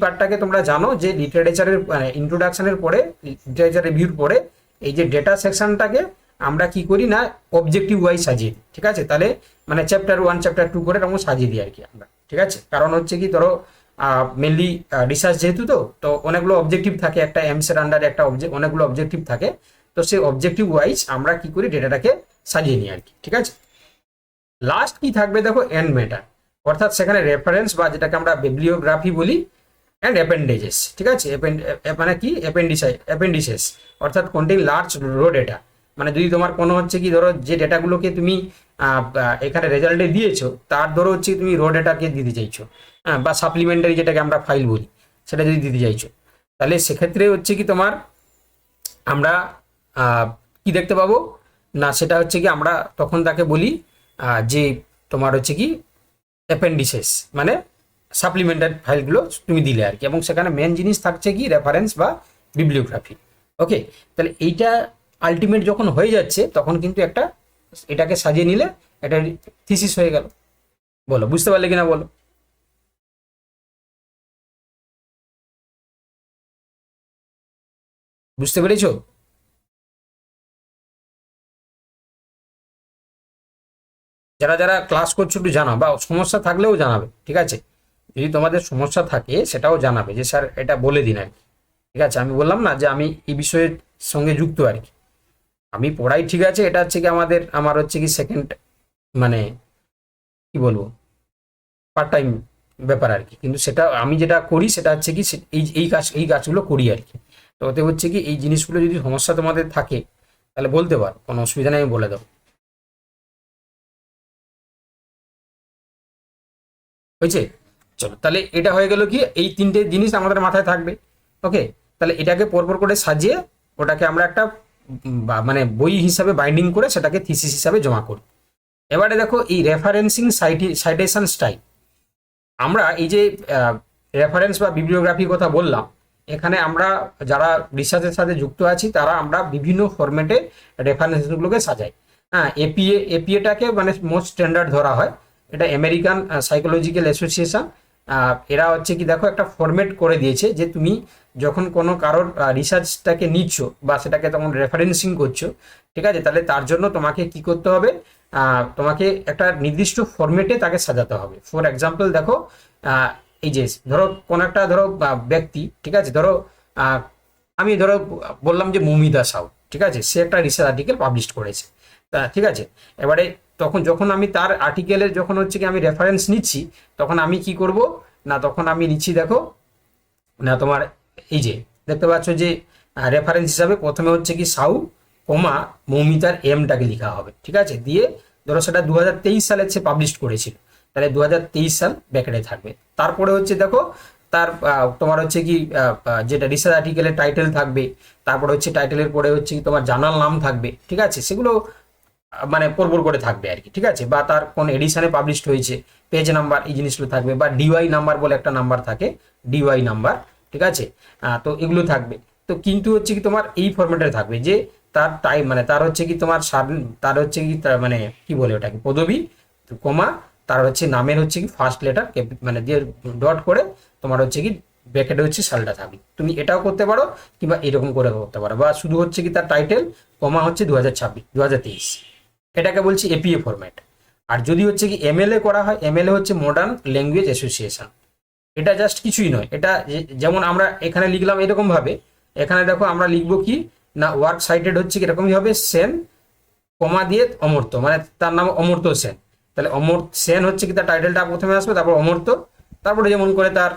পার্টটাকে তোমরা জানো যে লিটারেচারের ইন্ট্রোডাকশনের পরে, লিটারেচার রিভিউর পরে এই যে ডেটা সেকশনটাকে আমরা কি করি না অবজেক্টিভ ওয়াইজ সাজিয়ে দিই, ঠিক আছে। তাহলে মানে চ্যাপ্টার 1 চ্যাপ্টার 2 করে এরকম সাজিয়ে দিই আর কি আমরা, ঠিক আছে। কারণ হচ্ছে কি ধরো মেনলি রিসার্চ যেহেতু, তো অনেকগুলো অবজেক্টিভ থাকে, একটা এমস এর আন্ডারে একটা অনেকগুলো অবজেক্টিভ থাকে, তো সেই অবজেক্টিভ ওয়াইজ আমরা কি করি ডেটাটাকে সাজিয়ে নিই আর কি, ঠিক আছে। লাস্ট কি থাকবে দেখো, এন্ড মেটা, অর্থাৎ সেখানে রেফারেন্স বা যেটাকে আমরা বিবলিওগ্রাফি বলি, অ্যান্ড অ্যাপেন্ডেজেস, ঠিক আছে। মানে কি অ্যাপেন্ডিসেস, অর্থাৎ কন্টেইন লার্জ রো ডেটা, মানে যদি তোমার কোনো হচ্ছে কি ধরো যে ডেটাগুলোকে তুমি এখানে রেজাল্টে দিয়েছো, তার ধরো হচ্ছে তুমি রো ডেটাকে দিতে চাইছো, হ্যাঁ, বা সাপ্লিমেন্টারি যেটাকে আমরা ফাইল বলি, সেটা যদি দিতে চাইছো, তাহলে সেক্ষেত্রে হচ্ছে কি তোমার আমরা কি দেখতে পাবো না, সেটা হচ্ছে কি আমরা তখন তাকে বলি যে তোমার হচ্ছে কি অ্যাপেন্ডিসেস, মানে সাপ্লিমেন্টারি ফাইলগুলো তুমি দিলে আর কি, এবং সেখানে মেন জিনিস থাকছে কি রেফারেন্স বা বিবলিওগ্রাফি। ওকে, তাহলে এইটা আলটিমেট যখন হয়ে যাচ্ছে তখন কিন্তু একটা এটাকে সাজিয়ে নিলে এটা থিসিস হয়ে গেল। বলো বুঝতে পারলে কিনা বলো। বুঝতে পেরেছো? যারা যারা ক্লাস করছো একটু জানাও, বা সমস্যা থাকলেও জানাবে, ঠিক আছে। যদি তোমাদের সমস্যা থাকে সেটাও জানাবে যে স্যার এটা বলে দিন আর কি, ঠিক আছে। আমি বললাম না যে আমি এই বিষয়ের সঙ্গে যুক্ত আর কি, আমি পড়াই, ঠিক আছে। এটা হচ্ছে কি আমার হচ্ছে কি সেকেন্ড, মানে কি বলবো, পার্ট টাইম ব্যাপার আর কি, কিন্তু সেটা আমি যেটা করি সেটা হচ্ছে কি এই কাজগুলো করি আর কি। তো ওতে হচ্ছে কি এই জিনিসগুলো যদি সমস্যা তোমাদের থাকে তাহলে বলতে পারো, কোনো অসুবিধা নেই, আমি বলে দেবো। হয়েছে? চলো, তাহলে এটা হয়ে গেল কি, এই তিনটে জিনিস আমাদের মাথায় থাকবে। ওকে, তাহলে এটাকে পরপর করে সাজিয়ে ওটাকে আমরা একটা মানে বই হিসাবে বাইন্ডিং করে সেটাকে থিসিস হিসাবে জমা করি। এবারে দেখো এই রেফারেন্সিং সাইটেশন স্টাইল, আমরা এই যে রেফারেন্স বা বিবলিওগ্রাফির কথা বললাম, এখানে আমরা যারা রিসার্চের সাথে যুক্ত আছি তারা আমরা বিভিন্ন ফরম্যাটে রেফারেন্সগুলোকে সাজাই। হ্যাঁ, এপিএটাকে মানে মোস্ট স্ট্যান্ডার্ড ধরা হয়, এটা আমেরিকান সাইকোলজিক্যাল অ্যাসোসিয়েশন এরা হচ্ছে কি দেখো একটা ফরম্যাট করে দিয়েছে যে তুমি যখন কোনো কারোর রিসার্চটাকে নিচ্ছ বা সেটাকে তখন রেফারেন্সিং করছো, ঠিক আছে, তাহলে তার জন্য তোমাকে কি করতে হবে, তোমাকে একটা নির্দিষ্ট ফরম্যাটে তাকে সাজাতে হবে। ফর এক্সাম্পল দেখো, এই যে ধরো কোন একটা ধরো ব্যক্তি, ঠিক আছে, ধরো আমি ধরো বললাম যে মৌমিতা সাউ, ঠিক আছে, সে একটা রিসার্চ আর্টিকেল পাবলিশ করেছে, ঠিক আছে। এবারে তখন যখন আমি তার আর্টিকেলের যখন হচ্ছে কি আমি রেফারেন্স নিচ্ছি, তখন আমি কি করব না, তখন আমি নিচ্ছি দেখো না তোমার এই যে দেখতে পাচ্ছ যে রেফারেন্স হিসাবে প্রথমে হচ্ছে কি সাউ কমা মৌমিতার এমটাকে লেখা হবে, ঠিক আছে, দিয়ে ধরো সেটা 2023 সালে সে পাবলিশ করেছিল, তাহলে 2023 সাল ব্যাকেটে থাকবে। তারপরে হচ্ছে দেখো তার তোমার হচ্ছে কি যেটা রিসার্চ আর্টিকেলের টাইটেল থাকবে, তারপরে হচ্ছে টাইটেলের পরে হচ্ছে কি তোমার জার্নাল নাম থাকবে, ঠিক আছে, সেগুলো মানে পরপর করে থাকবে আর কি, ঠিক আছে, বা তার কোন এডিশনে পাবলিশড হয়েছে, পেজ নাম্বার, এই জিনিসগুলো থাকবে, বা ডিওয়াই নাম্বার বলে একটা নাম্বার থাকে, ডিওয়াই নাম্বার, ঠিক আছে, তো এগুলো থাকবে। তো কিন্তু হচ্ছে কি তোমার এই ফরম্যাটে থাকবে যে তার টাইম মানে তার হচ্ছে কি তোমার তার হচ্ছে কি মানে কি বলে ওটাকে পদবী কমা তার হচ্ছে নামের হচ্ছে কি ফার্স্ট লেটার মানে দিয়ে ডট করে তোমার হচ্ছে কি ব্র্যাকেটে হচ্ছে সালটা থাকবে। তুমি এটাও করতে পারো কিংবা এরকম করে করতে পারো, বা শুধু হচ্ছে কি তার টাইটেল কমা হচ্ছে 2023, এটাকে বলছি এপিএ ফরম্যাট। আর যদি হচ্ছে কি এমএলএ করা হয়, এমএলএ হচ্ছে মডার্ন ল্যাঙ্গুয়েজ অ্যাসোসিয়েশন। এটা জাস্ট কিছুই নয়, এটা যেমন আমরা এখানে লিখলাম এরকম ভাবে, এখানে দেখো আমরা লিখবো কি না ওয়ার্ক সাইটেড হচ্ছে কি এরকমই হবে, সেন কমা দিয়ে অমর্ত্য, মানে তার নাম অমর্ত্য সেন, তাহলে সেন হচ্ছে কি তার টাইটেলটা প্রথমে আসবে, তারপর অমর্ত্য, তারপরে যেমন করে তার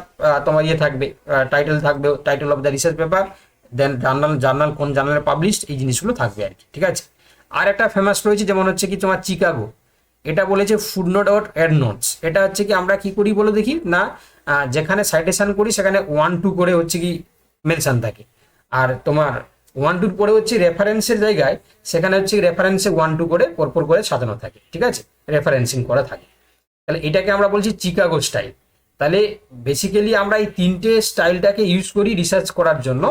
তোমার ইয়ে থাকবে, টাইটেল থাকবে, title of the research paper, then journal কোন জার্নালে পাবলিশড, এই জিনিসগুলো থাকবে আর কি, ঠিক আছে। আর একটা ফেমাস রয়েছে যেমন হচ্ছে কি তোমার চিকাগো, এটা বলেছে ফুটনোট অর এড নোটস। এটা হচ্ছে কি আমরা কি করি বলে দেখি না, যেখানে সাইটেশন করি সেখানে 1-2 করে হচ্ছে কি মেনশন থাকে, আর তোমার 1-2 পরে হচ্ছে রেফারেন্সের জায়গায় সেখানে হচ্ছে রেফারেন্সে 1-2 করে পরপর করে সাজানো থাকে, ঠিক আছে, রেফারেন্সিং করা থাকে। তাহলে এটাকে আমরা বলছি চিকাগো স্টাইল। তাহলে বেসিক্যালি আমরা এই তিনটে স্টাইলটাকে ইউজ করি রিসার্চ করার জন্য,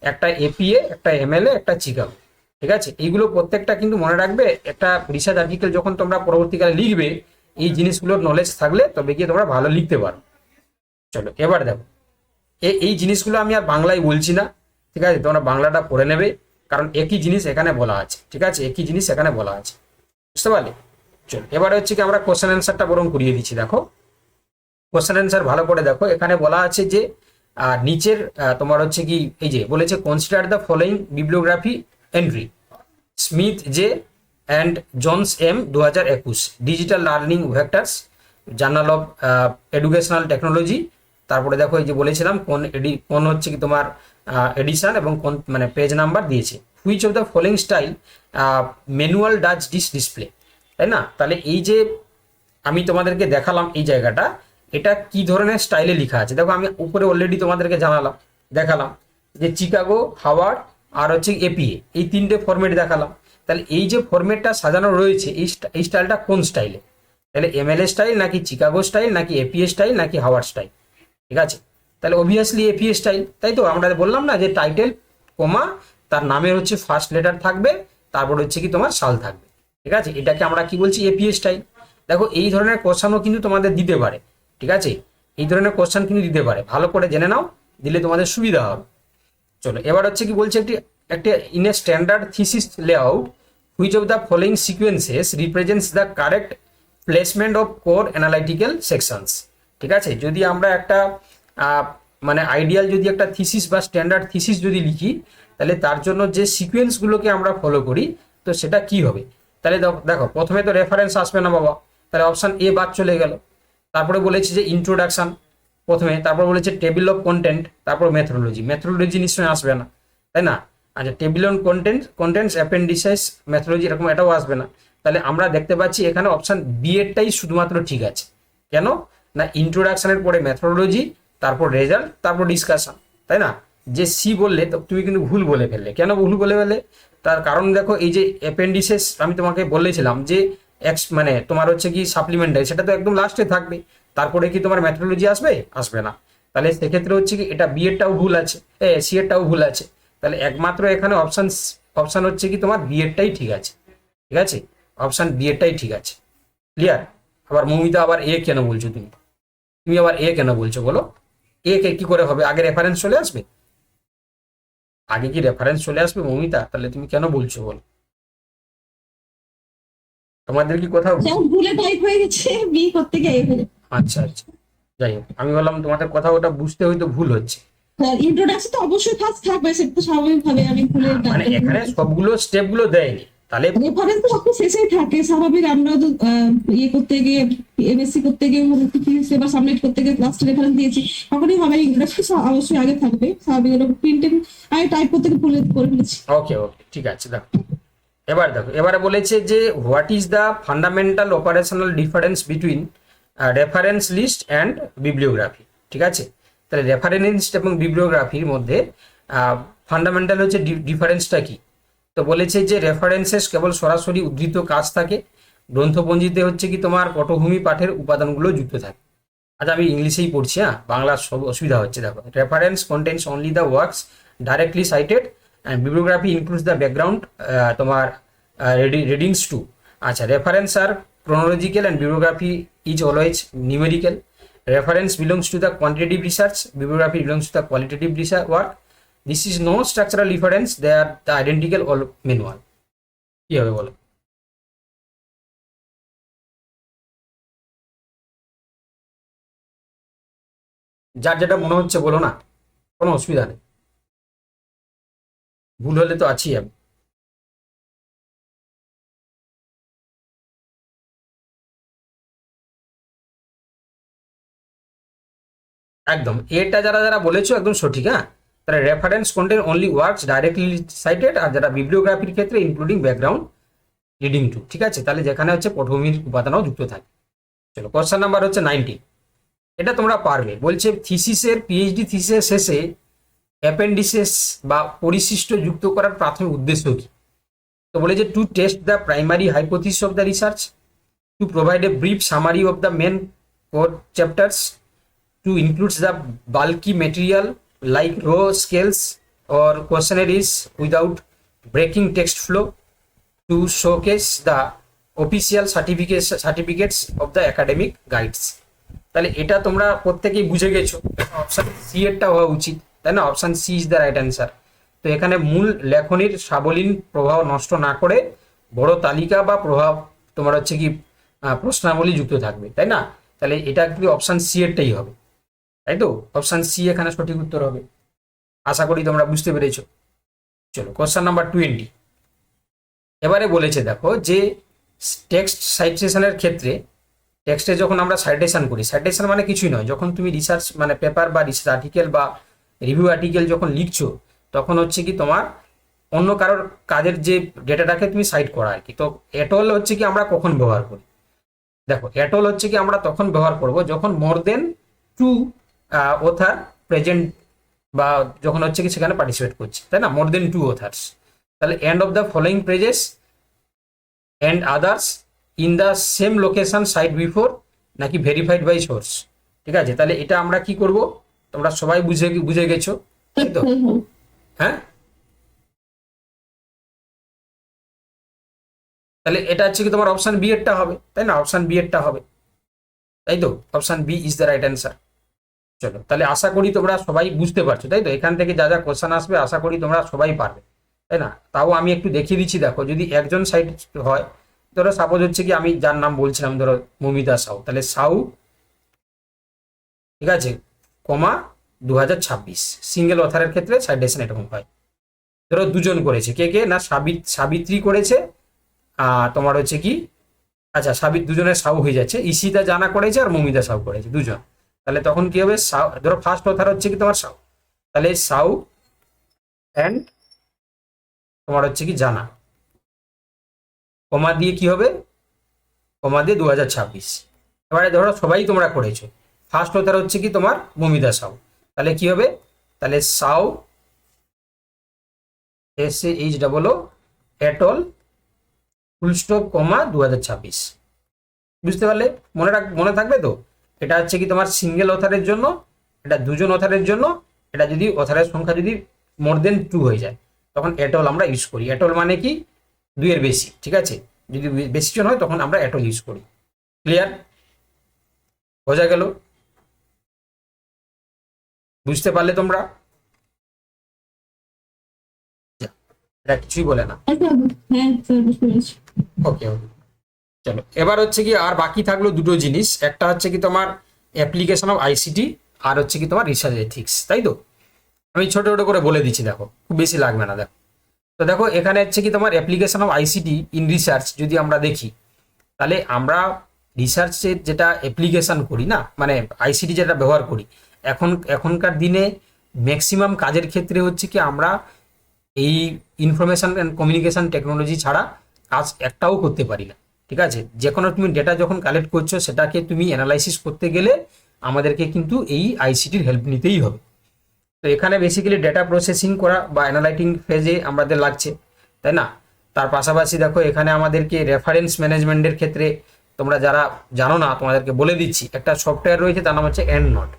একটা এপিএ, একটা এমএলএ, একটা চিকাগো, ঠিক আছে। এইগুলো প্রত্যেকটা কিন্তু মনে রাখবে, একটা রিসার্চ আর্টিকেল যখন তোমরা পরবর্তীকালে লিখবে, এই জিনিসগুলোর নলেজ থাকলে তবে গিয়ে তোমরা ভালো লিখতে পারো। চলো এবার দেখো, এই জিনিসগুলো আমি আর বাংলায় বলছি না, ঠিক আছে, তোমরা বাংলাটা পড়ে নেবে, কারণ একই জিনিস এখানে বলা আছে, ঠিক আছে, একই জিনিস এখানে বলা আছে, বুঝতে পারলে। চলো এবারে হচ্ছে কি আমরা কোশ্চেন অ্যান্সারটা বরং করিয়ে দিচ্ছি। দেখো কোশ্চেন অ্যান্সার ভালো করে দেখো, এখানে বলা আছে যে নিচের তোমার হচ্ছে কি এই যে বলেছে consider the following bibliography entry, Smith J and Jones M 2021, digital learning vectors, journal of educational technology. তারপরে দেখো এই যে বলেছিলাম কোন হচ্ছে কি তোমার এডিশন এবং কোন মানে পেজ নাম্বার দিয়েছে। Which of the following style manual does display, তাই না। তাহলে এই যে আমি তোমাদেরকে দেখালাম এই জায়গাটা, এটা কি ধরনের স্টাইলে লেখা আছে দেখো, আমি উপরে অলরেডি তোমাদেরকে জানালাম, দেখালাম যে চিকাগো, হাওয়ার্ড আর হচ্ছে এপিএ, এই তিনটে ফরম্যাট দেখালাম। তাহলে এই যে ফরম্যাটটা সাজানো রয়েছে এই স্টাইলটা কোন স্টাইলে, তাহলে এমএলএ স্টাইল নাকি চিকাগো স্টাইল নাকি এপিএ স্টাইল নাকি হাওয়ার্ড স্টাইল, ঠিক আছে। তাহলে অবভিয়াসলি এপিএ স্টাইল, তাই তো আমরা বললাম না যে টাইটেল কমা তার নামের হচ্ছে ফার্স্ট লেটার থাকবে, তারপর হচ্ছে কি তোমার সাল থাকবে, ঠিক আছে, এটাকে আমরা কি বলছি এপিএ স্টাইল। দেখো এই ধরনের কোশ্চেনও কিন্তু তোমাদের দিতে পারে, ঠিক আছে, এই ধরনের কোশ্চেন কিন্তু দিতে পারে, ভালো করে জেনে নাও, দিলে তোমাদের সুবিধা হবে। চলো এবার হচ্ছে কি বলছে একটি in a standard thesis layout which of the following sequences represents the correct placement of core analytical sections, ঠিক আছে। যদি আমরা একটা মানে আইডিয়াল যদি একটা থিসিস বা স্ট্যান্ডার্ড থিসিস যদি লিখি, তাহলে তার জন্য যে সিকোয়েন্সগুলোকে আমরা ফলো করি, তো সেটা কি হবে। তাহলে দেখো প্রথমে তো রেফারেন্স আসবে না বাবা, তাহলে অপশন এ বাদ চলে গেল। তারপরে বলেছি যে ইন্ট্রোডাকশন প্রথমে, তারপর বলেছে টেবিল অফ কন্টেন্ট, তারপর মেথোডোলজি নিশ্চয়ই আসবে না, তাই না। আচ্ছা টেবিল অন কন্টেন্টস অ্যাপেন্ডিসাইস মেথোডোলজি এরকম এটাও আসবে না। তাহলে আমরা দেখতে পাচ্ছি এখানে অপশন বি এরটাই শুধুমাত্র ঠিক আছে। কেন না ইন্ট্রোডাকশনের পরে মেথোডোলজি, তারপর রেজাল্ট, তারপর ডিসকাশন, তাই না। যে সি বললে তো তুমি কিন্তু ভুল বলে ফেললে। কেন ভুল বলে ফেললে, তার কারণ দেখো এই যে অ্যাপেন্ডিসেস আমি তোমাকে বলেছিলাম যে মানে তোমার হচ্ছে কি সাপ্লিমেন্টারি, সেটা তো একদম লাস্টে থাকবে, তারপরে কি তোমার মেথোডোলজি আসবে না। তাহলে সেক্ষেত্রে হচ্ছে কি এটা বি এরটাও ভুল আছে, সি এরটাও ভুল আছে। তাহলে একমাত্র এখানে অপশন হচ্ছে কি তোমার বি এরটাই ঠিক আছে, ঠিক আছে, অপশন বি এরটাই ঠিক আছে। ক্লিয়ার। আবার মৌমিতা আবার এ কেন বলছো তুমি? তুমি আবার এ কেন বলছো বলো? এ কে কি করে হবে? আগে রেফারেন্স চলে আসবে? আগে কি রেফারেন্স চলে আসবে মৌমিতা? তাহলে তুমি কেন বলছো বলো? তোমাদের কি কোথাও যেমন ভুলে টাইপ হয়ে গেছে, বি করতে গিয়ে এ হয়ে আচ্ছা আচ্ছা, যাই হোক, আমি বললাম তোমাদের কথা ওটা বুঝতে হয়তো ভুল হচ্ছে। ইন্ট্রোডাকশন তো অবশ্যই ফার্স্ট থাকবে, সেটা তো স্বাভাবিকভাবে আমি ভুলে মানে এখানে সবগুলো স্টেপ গুলো দেয়নি, তাহলে রেফারেন্স তো সবসময় শেষেই থাকে স্বাভাবিক। আমরা তো ইয়ে করতে গিয়ে এমএসসি করতে গিয়ে বা সাবমিট করতে গিয়ে লাস্ট রেফারেন্স দিয়েছি, তখনই হবে ইন্ট্রোডাকশন অবশ্যই আগে থাকবে স্বাভাবিক। প্রিন্টিং আমি টাইপ করতে গিয়ে ভুলে করে ফেলেছি। ওকে ওকে, ঠিক আছে। দেখো দেখো, এবারে বলেছে যে what is the fundamental operational difference between reference list and bibliography. ঠিক আছে, তাহলে রেফারেন্স লিস্ট এবং বিব্লিওগ্রাফির মধ্যে ফান্ডামেন্টাল হচ্ছে ডিফারেন্সটা কি? তো বলেছে যে রেফারেন্সেস কেবল সরাসরি উদ্ধৃত কাজ থাকে, গ্রন্থপঞ্জিতে হচ্ছে কি তোমার পটভূমি পাঠের উপাদানগুলো যুক্ত থাকে। আচ্ছা, আমি ইংলিশেই পড়ছি, হ্যাঁ, বাংলার সব অসুবিধা হচ্ছে। দেখো, reference contains only the works directly cited and bibliography includes the background তোমার রিডিংস টু। আচ্ছা, রেফারেন্স আর chronological and bibliography is always numerical. Reference belongs to the quantitative research, bibliography belongs to the qualitative research work. This is no structural difference, they are the identical all manual. কি হবে বলো? যার যেটা মনে হচ্ছে বলো না, কোনো অসুবিধা নেই, ভুল হলে তো আছি আমি। একদম, এটা যারা যারা বলেছো একদম সঠিক। হ্যাঁ, তারা reference content only works directly cited, আর যারা বিব্লিওগ্রাফির ক্ষেত্রে ইনক্লুডিং ব্যাকগ্রাউন্ড রিডিং টু। ঠিক আছে, তাহলে যেখানে হচ্ছে পটভূমির উপাদানও যুক্ত থাকে। চলো, কোশ্চেন নাম্বার হচ্ছে 90, এটা তোমরা পারবে। বলছে থিসিসের পিএইচডি থিসিসের শেষে অ্যাপেন্ডিসেস বা পরিশিষ্ট যুক্ত করার প্রাথমিক উদ্দেশ্য কি? তো বলে যে to test the primary hypothesis of the research, to provide a brief summary of the main core chapters, to includes the bulky material like raw scales or questionnaires without breaking text flow, to showcase the official certificates of the academic guides. তাহলে এটা তোমরা প্রত্যেকেই বুঝে গেছো, অপশন সি এরটা হওয়া উচিত, তাই না? Option C is the right answer. তো এখানে মূল লেখনির সাবলীল প্রভাব নষ্ট না করে বড় তালিকা বা প্রভাব তোমার হচ্ছে কি প্রশ্নাবলী যুক্ত থাকবে, তাই না? তাহলে এটা কিন্তু অপশন সি এরটাই হবে, তাই তো? অপশন সি এখানে সঠিক উত্তর হবে। আশা করি তোমরা বুঝতে পেরেছো। চলো, কোশ্চেন নাম্বার 20, এবারে বলেছে দেখো যে টেক্সট সাইটেশনের ক্ষেত্রে, টেক্সটে যখন আমরা সাইটেশন করি, সাইটেশন মানে কিছুই নয়, যখন তুমি রিসার্চ মানে পেপার বা রিসার্চ আর্টিকেল বা রিভিউ আর্টিকেল যখন লিখছো, তখন হচ্ছে কি তোমার অন্য কারোর কাজের যে ডেটাটাকে তুমি সাইট করা আর কি। তো এটল হচ্ছে কি আমরা কখন ব্যবহার করি? দেখো, এটল হচ্ছে কি আমরা তখন ব্যবহার করব যখন more than two author present, বা যখন হচ্ছে কি সেখানে পার্টিসিপেট করছে, তাই না? More than two authors. তাহলে end of the following pages and others in the same location site before, নাকি ভেরিফাইড বাই সোর্স। ঠিক আছে, তাহলে এটা আমরা কি করব? তোমরা সবাই বুঝে গেছো, তাই তো? হ্যাঁ, তাহলে এটা হচ্ছে কি তোমার অপশন বি এরটা হবে, তাই না? অপশন বি এরটা হবে, তাই তো? Option B is the right answer. চলো, তাহলে আশা করি তোমরা সবাই বুঝতে পারছো, তাই তো? এখান থেকে যা যা কোশ্চেন আসবে আশা করি তোমরা সবাই পারবে, তাই না? তাও আমি একটু দেখিয়ে দিচ্ছি। দেখো, যদি একজন সাইট হয়, ধরো সাপোজ হচ্ছে কি আমি যার নাম বলছিলাম, ধরো মৌমিতা সাউ, তাহলে সাউ, ঠিক আছে, কমা 2026, সিঙ্গেল অথারের ক্ষেত্রে সাইটেশন এরকম হয়। ধরো দুজন করেছে, কে কে না, সাবিত্রী করেছে, তোমার হচ্ছে কি, আচ্ছা দুজনের সাউ হয়ে যাচ্ছে, ঈশিতা জানা করেছে আর মৌমিতা সাউ করেছে, দুজন। তাহলে তখন কি হবে? সাউ, ধরো ফার্স্ট অথার হচ্ছে কি তোমার সাউ, তাহলে সাউ অ্যান্ড তোমার হচ্ছে কি জানা, কমা দিয়ে কি হবে? কমা দিয়ে 2026। এবারে ধরো সবাই তোমরা করেছো, ফার্স্ট অথার হচ্ছে কি তোমার মৌমিতা সাউ, তাহলে কি হবে? তাহলে সাউ SAH et al full stop comma 2026। বুঝতে পারলে? মনে থাকবে তো? এটা হচ্ছে কি তোমার সিঙ্গেল অথারের জন্য, এটা দুজন অথারের জন্য, এটা যদি অথারের সংখ্যা যদি মোর দেন টু হয়ে যায়, তখন এটল আমরা ইউজ করি। এটল মানে কি? দুইয়ের বেশি, ঠিক আছে? যদি বেশি জন হয় তখন আমরা এটল ইউজ করি। ক্লিয়ার? বোঝা গেল? বুঝতে পারলে তোমরা? এটা কিছুই বলে না। আচ্ছা, হ্যাঁ স্যার বুঝতে পেরেছি। ওকে ওকে, চলো এবার হচ্ছে কি আর বাকি থাকলো দুটো জিনিস, একটা হচ্ছে কি তোমার অ্যাপ্লিকেশন অফ আইসিটি, আর হচ্ছে কি তোমার রিসার্চ এথিক্স, তাই তো? আমি ছোট ছোট করে বলে দিচ্ছি, দেখো খুব বেশি লাগবে না। দেখো তো দেখো এখানে হচ্ছে কি তোমার application of ICT in research যদি আমরা দেখি, তাহলে আমরা রিসার্চের যেটা অ্যাপ্লিকেশন করি না, মানে আইসিটি যেটা ব্যবহার করি, এখনকার দিনে ম্যাক্সিমাম কাজের ক্ষেত্রে হচ্ছে কি আমরা এই ইনফরমেশন অ্যান্ড কমিউনিকেশন টেকনোলজি ছাড়া কাজ একটাও করতে পারি না। ঠিক আছে, যে কোনো তুমি ডেটা যখন কালেক্ট করছো সেটাকে তুমি অ্যানালাইসিস করতে গেলে আমাদেরকে কিন্তু এই আইসিটির হেল্প নিতেই হবে। তো এখানে বেসিক্যালি ডেটা প্রসেসিং করা বা অ্যানালাইটিং ফেজে আমাদের লাগছে, তাই না? তার পাশাপাশি দেখো এখানে আমাদেরকে রেফারেন্স ম্যানেজমেন্টের ক্ষেত্রে, তোমরা যারা জানো না তোমাদেরকে বলে দিচ্ছি, একটা সফটওয়্যার রয়েছে তার নাম হচ্ছে এন্ড নোট।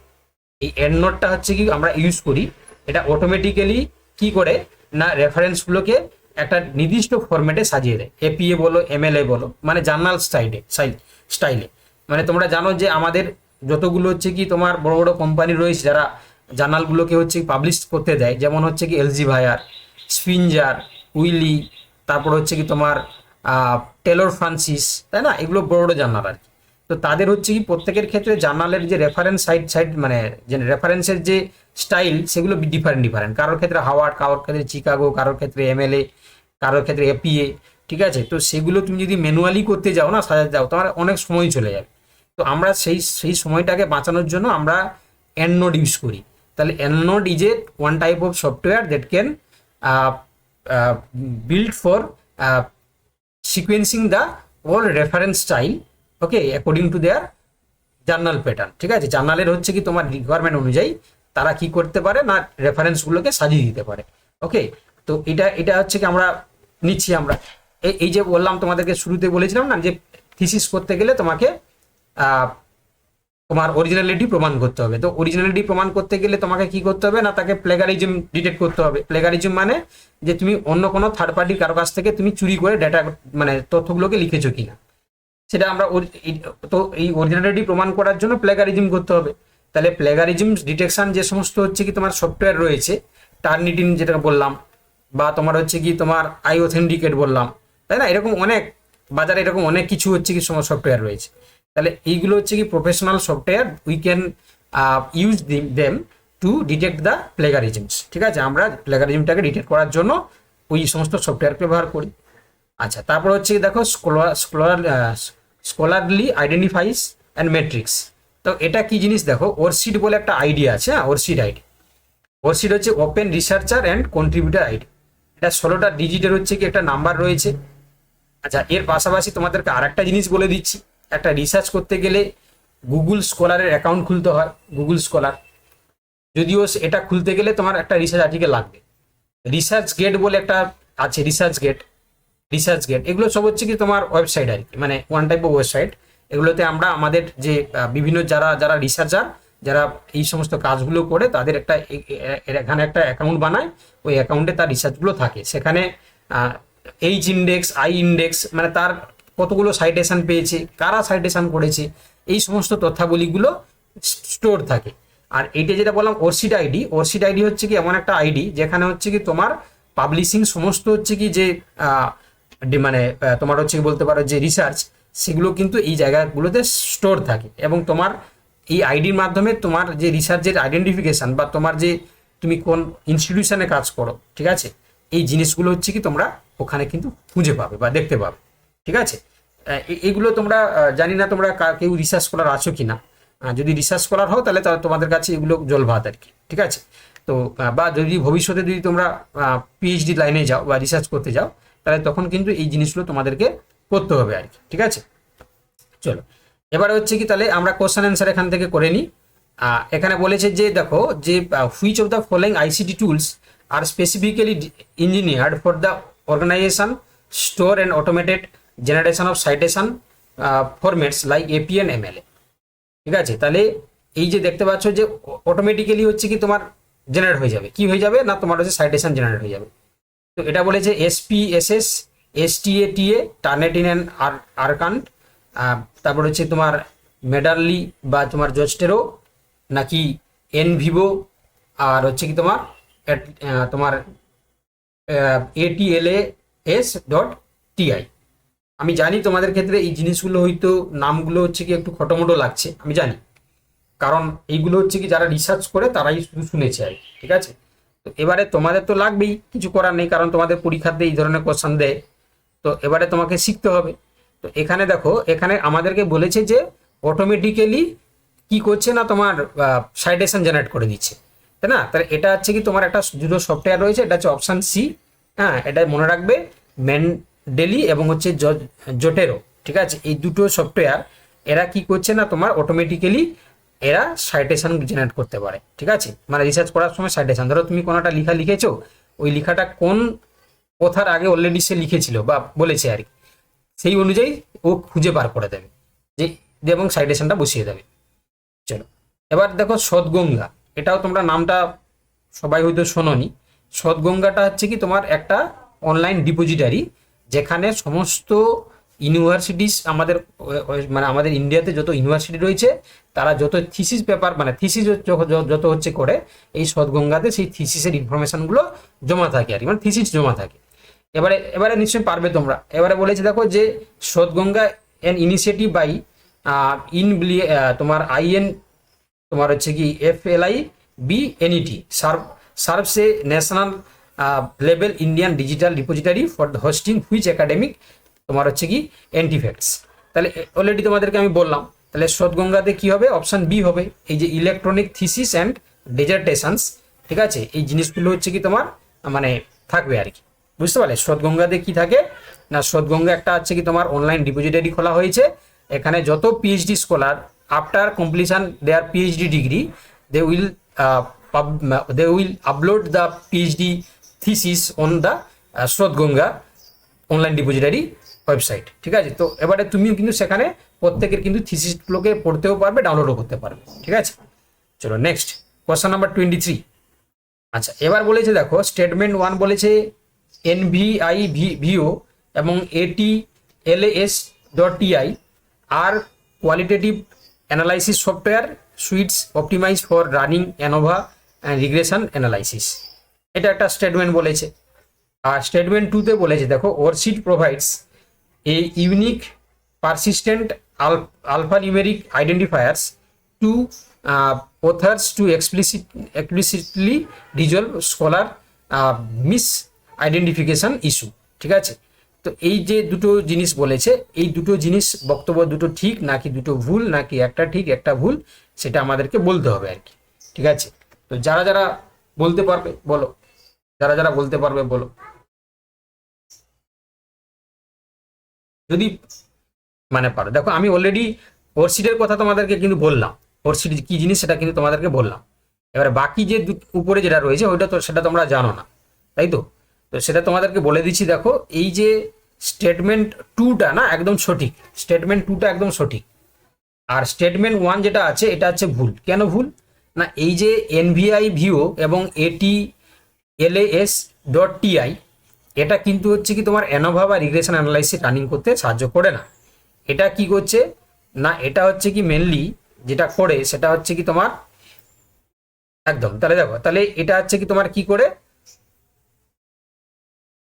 এই এন্ড নোটটা হচ্ছে কি আমরা ইউজ করি, এটা অটোমেটিক্যালি কি করে না রেফারেন্সগুলোকে একটা নির্দিষ্ট ফরম্যাটে সাজিয়ে দেয়, এপিএ বলো এমএলএ বলো, মানে জার্নাল স্টাইলে। মানে তোমরা জানো যে আমাদের যতগুলো হচ্ছে কি তোমার বড় বড় কোম্পানি রয়েছে যারা জার্নালগুলোকে হচ্ছে পাবলিশ করতে দেয়, যেমন হচ্ছে কি এলজি ভায়ার, স্পিনজার, উইলি, তারপর হচ্ছে কি তোমার টেলর ফ্রান্সিস, তাই না? এগুলো বড় বড় জার্নাল আর কি। তো তাদের হচ্ছে কি প্রত্যেকের ক্ষেত্রে জার্নালের যে রেফারেন্স সাইড মানে যে রেফারেন্সের যে স্টাইল সেগুলো ডিফারেন্ট। কারোর ক্ষেত্রে হাওয়ার্ড, কারোর ক্ষেত্রে চিকাগো, কারোর ক্ষেত্রে এমএলএ, কারোর ক্ষেত্রে এপিএ। ঠিক আছে, তো সেগুলো তুমি যদি ম্যানুয়ালি করতে যাও না, সাজাতে যাও, তোমার অনেক সময় চলে যাবে। তো আমরা সেই সময়টাকে বাঁচানোর জন্য আমরা এন্ড নোট ইউজ করি। তাহলে EndNote is a one type of software that can built for sequencing the all reference style, okay, according to their journal pattern. ঠিক আছে, জার্নালের হচ্ছে কি তোমার রিকোয়ারমেন্ট অনুযায়ী তারা কি করতে পারে না রেফারেন্সগুলোকে সাজিয়ে দিতে পারে। ওকে, তো এটা হচ্ছে কি আমরা নিচ্ছি আমরা এই যে বললাম তোমাদেরকে শুরুতে বলেছিলাম না যে থিসিস করতে গেলে তোমাকে তোমার অরিজিনালিটি প্রমাণ করতে হবে। তো অরিজিনালিটি প্রমাণ করতে গেলে তোমাকে কি করতে হবে না, তাকে প্লেগারিজম ডিটেক্ট করতে হবে। প্লেগারিজম মানে যে তুমি অন্য কোনো থার্ড পার্টির কারো কাছ থেকে তুমি চুরি করে ডেটা মানে তথ্যগুলোকে লিখেছো কিনা, সেটা আমরা তো এই অরিজিনালিটি প্রমাণ করার জন্য প্লেগারিজম করতে হবে। তাহলে প্লেগারিজম ডিটেকশন যে সমস্ত হচ্ছে কি তোমার সফটওয়্যার রয়েছে, টার্নিটিন যেটা বললাম, বা তোমার হচ্ছে কি তোমার আই অথেন্টিকেট বললাম, তাই না? এরকম অনেক বাজারে এরকম অনেক কিছু হচ্ছে কি সফটওয়্যার রয়েছে। তাহলে এইগুলো হচ্ছে কি professional software, we can use them to detect the plagiarisms. ঠিক আছে, আমরা প্লেগারিজমটাকে ডিটেক্ট করার জন্য ওই সমস্ত সফটওয়্যার ব্যবহার করি। আচ্ছা, তারপর হচ্ছে দেখো স্কলারলি আইডেন্টিফাইস অ্যান্ড মেট্রিক্স। তো এটা কি জিনিস দেখো, ওরসিড বলে একটা আইডিয়া আছে। হ্যাঁ, ওরসিড আইডি, ওরসিড হচ্ছে open researcher and contributor ID. এটা 16টা ডিজিটের হচ্ছে কি একটা নাম্বার রয়েছে। আচ্ছা, এর পাশাপাশি তোমাদেরকে আর একটা জিনিস বলে দিচ্ছি, একটা রিসার্চ করতে গেলে গুগল স্কলারের অ্যাকাউন্ট খুলতে হয়। গুগল স্কলার, যদিও এটা খুলতে গেলে তোমার একটা রিসার্চ আর্টিকেল লাগবে। রিসার্চ গেট বলে একটা আছে, রিসার্চ গেট, এগুলো সব হচ্ছে কি তোমার ওয়েবসাইট আর কি, মানে ওয়ান টাইপ অফ ওয়েবসাইট। এগুলোতে আমরা আমাদের যে বিভিন্ন যারা রিসার্চার, যারা এই সমস্ত কাজগুলো করে, তাদের একটা এখানে একটা অ্যাকাউন্ট বানায়, ওই অ্যাকাউন্টে তার রিসার্চগুলো থাকে। সেখানে এইচ ইন্ডেক্স, আই ইন্ডেক্স, মানে তার কতগুলো সাইটেশন পেয়েছে, কারা সাইটেশন করেছে, এই সমস্ত তথ্যাবলীগুলো স্টোর থাকে। আর এইটা যেটা বললাম ওরসিড আইডি হচ্ছে কি এমন একটা আইডি যেখানে হচ্ছে কি তোমার পাবলিশিং সমস্ত হচ্ছে কি যে মানে তোমার হচ্ছে বলতে পারো যে রিসার্চ, সেগুলো কিন্তু এই জায়গাগুলোতে স্টোর থাকে। এবং তোমার এই আইডির মাধ্যমে তোমার যে রিসার্চের আইডেন্টিফিকেশন বা তোমার যে তুমি কোন ইনস্টিটিউশনে কাজ করো, ঠিক আছে, এই জিনিসগুলো হচ্ছে কি তোমরা ওখানে কিন্তু খুঁজে পাবে বা দেখতে পাবে। ঠিক আছে, এগুলো তোমরা জানি না তোমরা কেউ রিসার্চ স্কলার আছো কি না। যদি রিসার্চ স্কলার হও তাহলে তোমাদের কাছে এগুলো জল ভাত আর কি। ঠিক আছে, তো বা যদি ভবিষ্যতে যদি তোমরা পিএইচডি লাইনে যাও বা রিসার্চ করতে যাও, তাহলে তখন কিন্তু এই জিনিসগুলো তোমাদেরকে করতে হবে আর কি। ঠিক আছে, চলো এবারে হচ্ছে কি তাহলে আমরা কোশ্চেন অ্যান্সার এখান থেকে করে নিই। এখানে বলেছে যে দেখো যে which of the following ICT tools are specifically engineered for the organization, store and automated generation of citation formats like AP and MLA. ঠিক আছে, তাহলে এই যে দেখতে পাচ্ছ যে অটোমেটিক্যালি হচ্ছে কি তোমার জেনারেট হয়ে যাবে, কি হয়ে যাবে না তোমার হচ্ছে সাইটেশন জেনারেট হয়ে যাবে। তো এটা বলেছে এসপিএসএস, এসটিএটিএ, টার্নেটিন অ্যান্ড আরকান্ট, তারপর হচ্ছে তোমার মেডারলি বা তোমার জস্টেরো, নাকি এনভিভো, আর হচ্ছে কি তোমার তোমার atlas.ti। আমি জানি তোমাদের ক্ষেত্রে এই জিনিসগুলো হয়তো নামগুলো হচ্ছে কি একটু খটোমটো লাগছে, আমি জানি, কারণ এইগুলো হচ্ছে কি যারা রিসার্চ করে তারাই শুধু শুনেছে আর কি, ঠিক আছে। তো এবারে তোমাদের তো লাগবেই, কিছু করার নেই, কারণ তোমাদের পরীক্ষাতে এই ধরনের কোশ্চেন দেয়, তো এবারে তোমাকে শিখতে হবে। তো এখানে দেখো, এখানে আমাদেরকে বলেছে যে অটোমেটিক্যালি কি করছে না, তোমার সাইটেশন জেনারেট করে দিচ্ছে, তাই না। তাহলে এটা হচ্ছে কি তোমার একটা দুটো সফটওয়্যার রয়েছে, এটা হচ্ছে অপশান সি। হ্যাঁ, এটা মনে রাখবে, মেন্ডেলি এবং হচ্ছে জোটেরো, ঠিক আছে, এই দুটো সফটওয়্যার এরা কি করছে না, তোমার অটোমেটিক্যালি এরা সাইটেশন জেনারেট করতে পারে, ঠিক আছে। মানে রিসার্চ করার সময় সাইটেশন, ধরো তুমি কোনো একটা লেখা লিখেছো, ওই লেখাটা কোন কথার আগে অলরেডি সে লিখেছিল বা বলেছে আর কি, সেই অনুযায়ী ও খুঁজে বার করে দেবে যে, এবং সাইটেশনটা বসিয়ে দেবে। চলো, এবার দেখো সৎগঙ্গা, এটাও তোমরা নামটা সবাই হয়তো শোনোনি। সৎগঙ্গাটা হচ্ছে কি তোমার একটা অনলাইন ডিপোজিটারি, যেখানে সমস্ত ইউনিভার্সিটিস আমাদের মানে আমাদের ইন্ডিয়াতে যত ইউনিভার্সিটি রয়েছে, তারা যত থিসিস পেপার মানে থিসিস যত হচ্ছে করে, এই সৎগঙ্গাতে সেই থিসিসের ইনফরমেশনগুলো জমা থাকে আর কি, মানে থিসিস জমা থাকে। এবারে এবারে নিশ্চয়ই পারবে তোমরা। এবারে বলেছে দেখো যে সৎগঙ্গা এন ইনিশিয়েটিভ বাই তোমার আইএন, তোমার হচ্ছে কি FLIBNET serves a national level Indian digital repository for the hosting which academic তোমার হচ্ছে কি এন্টিফ্যাক্টস। তাহলে অলরেডি তোমাদেরকে আমি বললাম, তাহলে সৎগঙ্গাতে কি হবে, অপশন বি হবে, এই যে ইলেকট্রনিক থিসিস অ্যান্ড ডেজার্টেশনস, ঠিক আছে, এই জিনিসগুলো হচ্ছে কি তোমার মানে থাকবে আর কি, বুঝতে পারলে। সৎগঙ্গাতে কি থাকে না, সৎগঙ্গা একটা হচ্ছে কি তোমার অনলাইন ডিপোজিটারি খোলা হয়েছে, এখানে যত PhD scholar after completion their PhD degree they will upload the PhD thesis on the Shodhganga online depository website, ঠিক আছে। তো এবারে তুমিও কিন্তু সেখানে প্রত্যেকের কিন্তু থিসিসগুলোকে পড়তেও পারবে, ডাউনলোডও করতে পারবে, ঠিক আছে। চলো নেক্সট কোয়েশ্চন নাম্বার 23। আচ্ছা, এবার বলেছে দেখো স্টেটমেন্ট 1 বলেছে NVIVO এবং ATLAS.TI are qualitative analysis software suites optimize for running ANOVA and regression analysis, এটা একটা স্টেটমেন্ট বলেছে। আর স্টেটমেন্ট 2তে বলেছে দেখো worksheet provides a unique persistent alpha numeric identifiers to authors to explicitly resolve scholar misidentification issue, ঠিক আছে। তো এই যে দুটো জিনিস বলেছে, এই দুটো জিনিস বক্তব্য দুটো ঠিক নাকি দুটো ভুল, নাকি একটা ঠিক একটা ভুল, সেটা আমাদেরকে বলতে হবে আর কি, ঠিক আছে। তো যারা যারা বলতে পারবে বলো, যারা যারা বলতে পারবে বলো, যদি মানে পারো। দেখো আমি অলরেডি ওয়ার্কশিটের কথা তোমাদেরকে কিন্তু বললাম, ওয়ার্কশিট কি জিনিস সেটা কিন্তু তোমাদেরকে বললাম। এবারে বাকি যে উপরে যেটা রয়েছে ওইটা তো সেটা তোমরা জানো না, তাই তো। তো সেটা তোমাদেরকে বলে দিচ্ছি। দেখো এই যে স্টেটমেন্ট 2টা না একদম সঠিক, স্টেটমেন্ট 2টা একদম সঠিক, আর স্টেটমেন্ট 1 যেটা আছে এটা হচ্ছে ভুল। কেন ভুল না, এই যে NVIVO এবং ATLAS.TI এটা কিন্তু হচ্ছে কি তোমার অ্যানোভা বা রিগ্রেশন অ্যানালাইসিস রানিং করতে সাহায্য করে না। এটা কি করছে না, এটা হচ্ছে কি মেনলি যেটা করে সেটা হচ্ছে কি তোমার একদম, তাহলে দেখো তাহলে এটা হচ্ছে কি তোমার কি করে,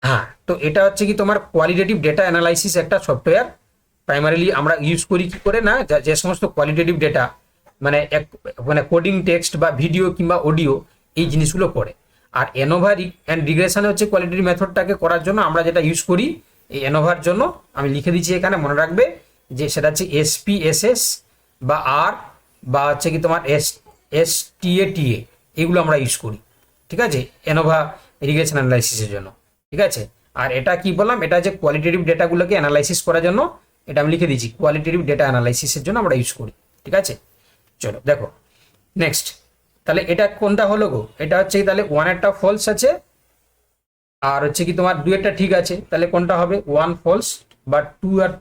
হ্যাঁ, তো এটা হচ্ছে কি তোমার কোয়ালিটেটিভ ডেটা অ্যানালাইসিস একটা সফটওয়্যার। প্রাইমারিলি আমরা ইউজ করি কি করে না, যে সমস্ত কোয়ালিটেটিভ ডেটা মানে মানে কোডিং টেক্সট বা ভিডিও কিংবা অডিও এই জিনিসগুলো করে। আর অ্যানোভা অ্যান্ড রিগ্রেশন হচ্ছে কোয়ালিটেটিভ মেথডটাকে করার জন্য আমরা যেটা ইউজ করি, এই অ্যানোভার জন্য আমি লিখে দিচ্ছি এখানে, মনে রাখবে যে সেটা হচ্ছে SPSS বা R বা হচ্ছে কি তোমার STATA, এগুলো আমরা ইউজ করি, ঠিক আছে, অ্যানোভা রিগ্রেশন অ্যানালাইসিসের জন্য, ঠিক আছে। আর এটা কি বললাম, এটা যে কোয়ালিটেটিভ ডেটাগুলোকে অ্যানালাইসিস করার জন্য, এটা আমি লিখে দিচ্ছি কোয়ালিটেটিভ ডেটা অ্যানালাইসিসের জন্য আমরা ইউজ করি, ঠিক আছে। চলো দেখো নেক্সট, তাহলে এটা কোনটা হলো গো, এটা হচ্ছে কি তাহলে 1 ফলস আছে আর হচ্ছে কি তোমার 2 ঠিক আছে, তাহলে কোনটা হবে 1 ফলস বা 2 আর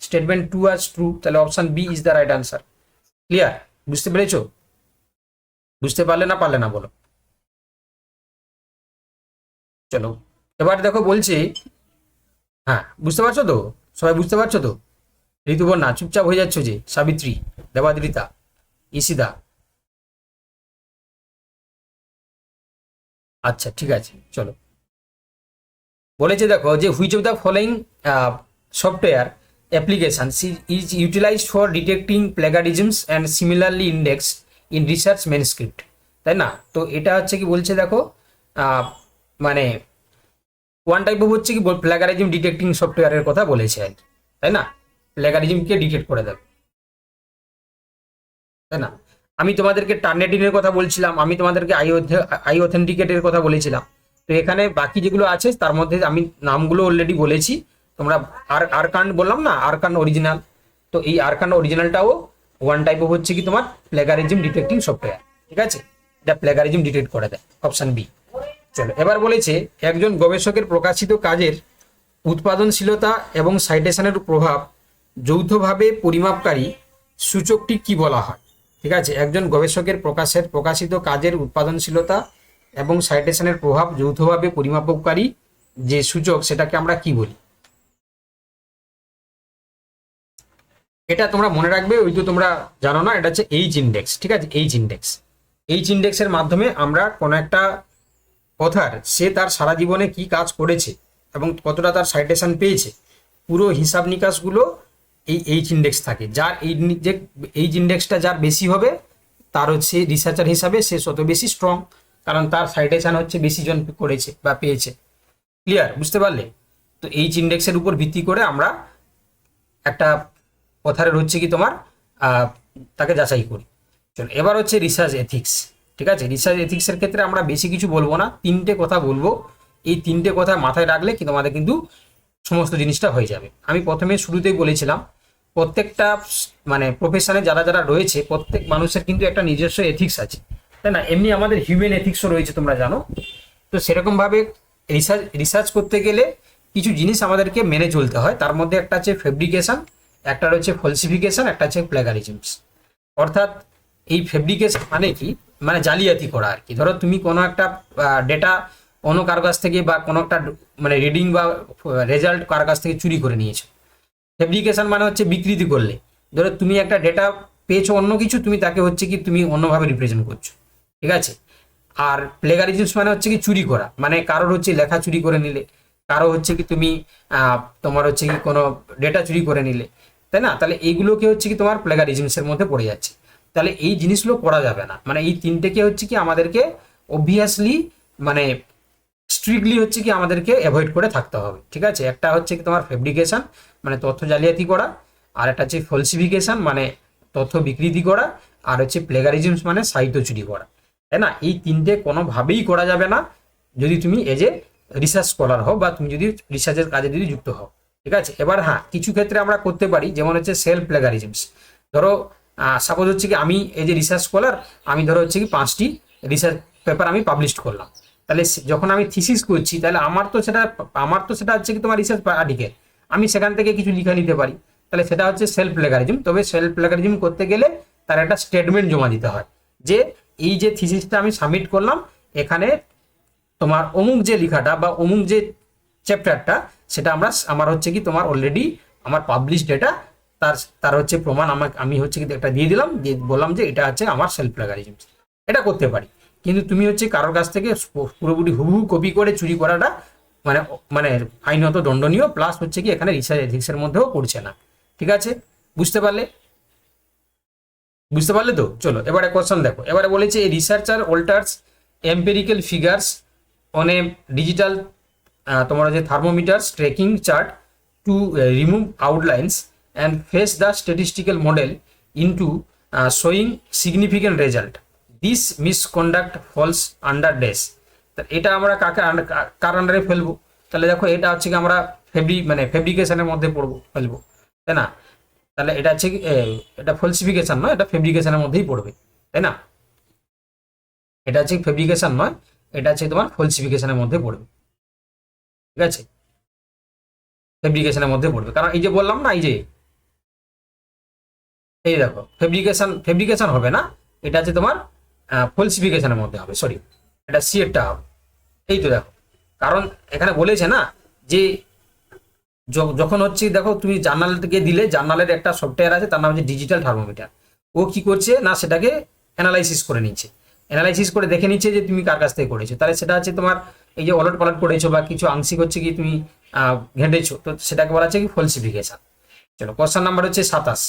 স্টেটমেন্ট 2 আর ট্রু, তাহলে option B is the right answer. Clear, বুঝতে পেরেছো? বুঝতে পারলে না বলো। চলো এবার দেখো বলছি, হ্যাঁ বুঝতে পারছো তো, সবাই বুঝতে পারছো তো? ঋতুপর্ণা চুপচাপ হয়ে যাচ্ছ যে, সাবিত্রী, দেবাদ্রিতা, ইসিদা, আচ্ছা ঠিক আছে, চলো। বলেছে দেখো যে which of the following software application is utilized for detecting plagiarisms and similarly index in research manuscript, তাই না? তো এটা হচ্ছে কি বলছে দেখো, মানে ওয়ান টাইপ অফ হচ্ছে কি প্লেগারিজম ডিটেক্টিং সফটওয়্যারের কথা বলেছে আর কি, তাই না? প্লেগারিজমকে ডিটেক্ট করে দেবে, তাই না? আমি তোমাদেরকে টার্নেটিনের কথা বলছিলাম, আমি তোমাদেরকে আই অথেন্টিকেটের কথা বলেছিলাম। তো এখানে বাকি যেগুলো আছে তার মধ্যে আমি নামগুলো অলরেডি বলেছি। তোমরা আরকান বললাম না, আরকান অরিজিনাল, তো এই আরকান অরিজিনালটাও ওয়ান টাইপ অফ হচ্ছে কি তোমার প্লেগারিজম ডিটেক্টিং সফটওয়্যার, ঠিক আছে? এটা প্লেগারিজম ডিটেক্ট করে দেয়, অপশন বি। চলো, এবার বলেছে একজন গবেষকের প্রকাশিত কাজের উৎপাদনশীলতা এবং সাইটেশনের প্রভাব যৌথভাবে পরিমাপকারী সূচকটি কি বলা হয়? ঠিক আছে, একজন গবেষকের প্রকাশিত কাজের উৎপাদনশীলতা এবং সাইটেশনের প্রভাব যৌথভাবে পরিমাপকারী যে সূচক সেটাকে আমরা কি বলি? এটা তোমরা মনে রাখবে, ওই তো তোমরা জানো না, এটা হচ্ছে এইচ ইন্ডেক্স, ঠিক আছে? এইচ ইন্ডেক্সের মাধ্যমে আমরা কোনো একটা কথার সে তার সারা জীবনে কি কাজ করেছে এবং কতটা তার সাইটেশন পেয়েছে, পুরো হিসাব নিকাশগুলো এই এইচ ইন্ডেক্স থাকে। যার এইচ ইন্ডেক্সটা যার বেশি হবে তার হচ্ছে রিসার্চার হিসাবে সে তত বেশি স্ট্রং, কারণ তার সাইটেশন হচ্ছে বেশি জন করেছে বা পেয়েছে। ক্লিয়ার, বুঝতে পারলে? তো এইচ ইন্ডেক্সের উপর ভিত্তি করে আমরা একটা কথার হচ্ছে কি তোমার তাকে যাচাই করি। চলো, এবার হচ্ছে রিসার্চ এথিক্স, ঠিক আছে? রিসার্চ এথিক্সের ক্ষেত্রে আমরা বেশি কিছু বলবো না, তিনটে কথা বলবো। এই তিনটে কথা মাথায় রাখলে কি তোমাদের কিন্তু সমস্ত জিনিসটা হয়ে যাবে। আমি প্রথমে শুরুতেই বলেছিলাম প্রত্যেকটা মানে প্রফেশনে যারা যারা রয়েছে প্রত্যেক মানুষের কিন্তু একটা নিজস্ব এথিক্স আছে, তাই না? এমনি আমাদের হিউম্যান এথিক্সও রয়েছে, তোমরা জানো। তো সেরকমভাবে রিসার্চ করতে গেলে কিছু জিনিস আমাদেরকে মেনে চলতে হয়। তার মধ্যে একটা হচ্ছে ফেব্রিকেশন, একটা রয়েছে ফলসিফিকেশন, একটা হচ্ছে প্লেগারিজমস। অর্থাৎ এই ফেব্রিকেশন মানে কি, মানে জালিয়াতি করা আর কি। ধরো তুমি কোনো একটা ডেটা অন্য কারো কাছ থেকে বা কোনো একটা মানে রিডিং বা রেজাল্ট কারো কাছ থেকে চুরি করে নিয়েছো। ফেব্রিকেশন মানে হচ্ছে বিকৃতি করলে, ধরো তুমি একটা ডেটা পেয়েছো অন্য কিছু, তুমি তাকে হচ্ছে কি তুমি অন্যভাবে রিপ্রেজেন্ট করছো, ঠিক আছে? আর প্লেগারিজমস মানে হচ্ছে কি চুরি করা, মানে কারোর হচ্ছে লেখা চুরি করে নিলে, কারো হচ্ছে কি তুমি তোমার হচ্ছে কি কোনো ডেটা চুরি করে নিলে, তাই না? তাহলে এইগুলোকে হচ্ছে কি তোমার প্লেগারিজমসের মধ্যে পড়ে যাচ্ছে। তাহলে এই জিনিসগুলো করা যাবে না, মানে এই তিনটেকে হচ্ছে কি আমাদেরকে অবভিয়াসলি মানে স্ট্রিক্টলি হচ্ছে কি আমাদেরকে অ্যাভয়েড করে থাকতে হবে, ঠিক আছে? একটা হচ্ছে কি তোমার ফেব্রিকেশন মানে তথ্য জালিয়াতি করা, আর একটা হচ্ছে ফলসিফিকেশন মানে তথ্য বিকৃতি করা, আর হচ্ছে প্লেগারিজমস মানে সাহিত্য চুরি করা, তাই না? এই তিনটে কোনোভাবেই করা যাবে না যদি তুমি এজ এ রিসার্চ স্কলার হও বা তুমি যদি রিসার্চের কাজে যদি যুক্ত হও, ঠিক আছে? এবার হ্যাঁ, কিছু ক্ষেত্রে আমরা করতে পারি, যেমন হচ্ছে সেলফ প্লেগারিজমস। ধরো সাপোজ হচ্ছে কি আমি এই যে রিসার্চ স্কলার, আমি ধরো হচ্ছে কি 5টি রিসার্চ পেপার আমি পাবলিশ করলাম, তাহলে যখন আমি থিসিস করছি তাহলে আমার তো সেটা হচ্ছে কি তোমার রিসার্চ আর্টিকেল, আমি সেখান থেকে কিছু লিখে নিতে পারি, তাহলে সেটা হচ্ছে সেলফ প্লেগারিজম। তবে সেলফ প্লেগারিজম করতে গেলে তার একটা স্টেটমেন্ট জমা দিতে হয় যে এই যে থিসিসটা আমি সাবমিট করলাম, এখানে তোমার অমুক যে লেখাটা বা অমুক যে চ্যাপ্টারটা সেটা আমার হচ্ছে কি তোমার অলরেডি আমার পাবলিশ ডেটা, তার হচ্ছে প্রমাণ আমি হচ্ছে কি একটা দিয়ে দিলাম, দিয়ে বললাম যে এটা হচ্ছে আমার সেলফ প্লেগারিজম। এটা করতে পারি, কিন্তু তুমি হচ্ছে কারোর কাছ থেকে পুরোপুরি হুবহু কপি করে চুরি করাটা মানে মানে আইনত দণ্ডনীয়, প্লাস হচ্ছে কি এখানে রিসার্চ এথিক্সের মধ্যেও পড়ছে না, ঠিক আছে? বুঝতে পারলে তো? চলো এবারে কোশ্চেন দেখো। এবারে বলেছে এই researcher alters empirical figures on a digital তোমার হচ্ছে thermometer tracking chart to remove outlines and face the statistical model into showing significant result. This misconduct falls under dash. এটা আমরা কার আন্ডারে ফেলবো? তাহলে দেখো এটা হচ্ছে কি আমরা ফেব্রিকেশনের মধ্যে ফেলবো, তাই না? তাহলে এটা হচ্ছে এটা ফলসিফিকেশন নয়, এটা ফেব্রিকেশনের মধ্যেই পড়বে, তাই না? এটা হচ্ছে ফেব্রিকেশন নয়, এটা হচ্ছে তোমার ফলসিফিকেশনের মধ্যে পড়বে, ঠিক আছে? ফেব্রিকেশনের মধ্যে পড়বে, কারণ এই যে বললাম না, এই দেখো ফেব্রিকেশন হবে না, এটা হচ্ছে তোমার ফলসিফিকেশনের মধ্যে হবে, সরি এটা সি এরটা হবে। এই তো দেখো, কারণ এখানে বলেছে না যে যখন হচ্ছে দেখো তুমি জার্নাল থেকে দিলে, জার্নালের একটা সফটওয়্যার আছে তার নাম হচ্ছে ডিজিটাল থার্মোমিটার, ও কি করছে না সেটাকে অ্যানালাইসিস করে নিচ্ছে। অ্যানালাইসিস করে দেখে নিচ্ছে যে তুমি কার কাছ থেকে করেছো, তাহলে সেটা হচ্ছে তোমার এই যে ওলট পালট করেছো বা কিছু আংশিক হচ্ছে কি তুমি ঘেঁটেছো, তো সেটাকে বলা হচ্ছে কি ফলসিফিকেশন। চলো কোশ্চেন নাম্বার হচ্ছে 27,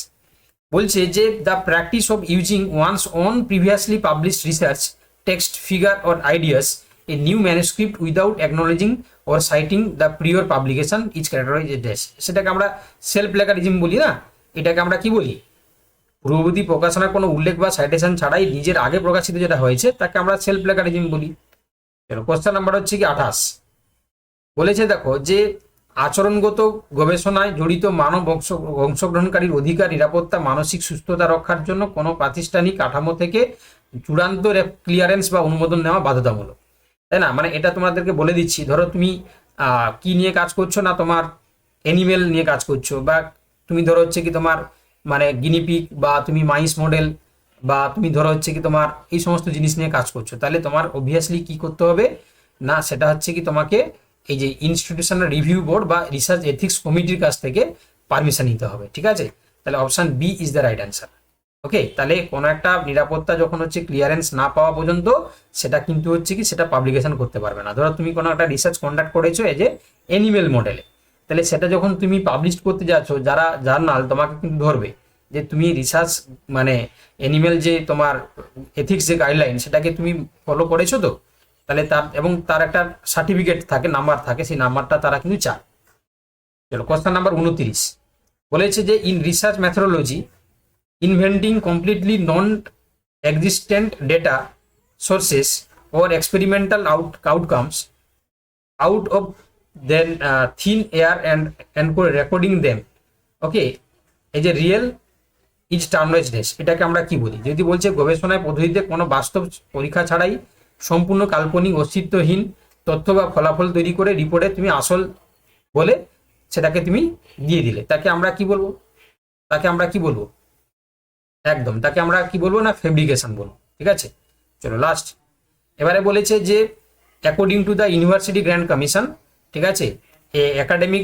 বলছে যে the practice of using one's own previously published research text figure or ideas a new manuscript without acknowledging or citing the prior publication is characterized as, সেটাকে আমরা সেলফ প্লেগারিজম বলি না, এটাকে আমরা কি বলি, পূর্ববর্তী প্রকাশনার কোনো উল্লেখ বা সাইটেশন ছাড়াই নিজের আগে প্রকাশিত যেটা হয়েছে তাকে আমরা সেলফ প্লেগারিজম বলি। চলো কোশ্চেন নাম্বার হচ্ছে কি 28, বলেছে দেখো যে আচরণগত গবেষণায় জড়িত মানব অংশগ্রহণকারীর অধিকার, নিরাপত্তা, মানসিক সুস্থতা রক্ষার জন্য কোনো প্রাতিষ্ঠানিক কাঠামো থেকে চূড়ান্ত ক্লিয়ারেন্স বা অনুমোদন নেওয়া বাধ্যতামূলক, তাই না? মানে এটা তোমাদেরকে বলে দিচ্ছি, ধরো তুমি কি নিয়ে কাজ করছো না, তোমার অ্যানিমেল নিয়ে কাজ করছো, বা তুমি ধরো হচ্ছে কি তোমার মানে গিনিপিগ বা তুমি মাইস মডেল, বা তুমি ধরো হচ্ছে কি তোমার এই সমস্ত জিনিস নিয়ে কাজ করছো, তাহলে তোমার অবভিয়াসলি কি করতে হবে না, সেটা হচ্ছে কি তোমাকে এই যে ইনস্টিটিউশনাল রিভিউ বোর্ড বা রিসার্চ এথিক্স কমিটির কাছ থেকে পারমিশন নিতে হবে, ঠিক আছে? তাহলে option B is the right answer. Okay, তাহলে কোনো একটা নিরাপত্তা যখন হচ্ছে ক্লিয়ারেন্স না পাওয়া পর্যন্ত সেটা কিন্তু হচ্ছে কি সেটা পাবলিকেশন করতে পারবে না। ধরো তুমি কোনো একটা রিসার্চ কন্ডাক্ট করেছো এই যে অ্যানিমেল মডেলে, তাহলে সেটা যখন তুমি পাবলিশ করতে যাচ্ছ, যারা জার্নাল তোমাকে কিন্তু ধরবে যে তুমি রিসার্চ মানে অ্যানিমেল যে তোমার এথিক্স যে গাইডলাইন সেটাকে তুমি ফলো করেছো তো, তাহলে তার এবং তার একটা সার্টিফিকেট থাকে, নাম্বার থাকে, সেই নাম্বারটা তারা কিন্তু চায়। চলো কোশ্চেন নাম্বার 29, বলেছে যে in research methodology inventing completely non-existent data sources or experimental outcomes out of then thin air and recording them, okay, এই যে রিয়েল ইজ টার্মলেসনেস, এটাকে আমরা কি বলি? যদি বলছে গবেষণায় পদ্ধতিতে কোনো বাস্তব পরীক্ষা ছাড়াই সম্পূর্ণ কাল্পনিক অস্তিত্বহীন তথ্য বা ফলাফল তৈরি করে রিপোর্টে তুমি আসল বলে সেটাকে তুমি দিয়ে দিলে, তাকে আমরা কি বলবো? তাকে আমরা কি বলবো? একদম, তাকে আমরা কি বলবো না, ফেব্রিকেশন বলবো, ঠিক আছে? চলো লাস্ট, এবারে বলেছে যে according to the university grand commission, ঠিক আছে, a academic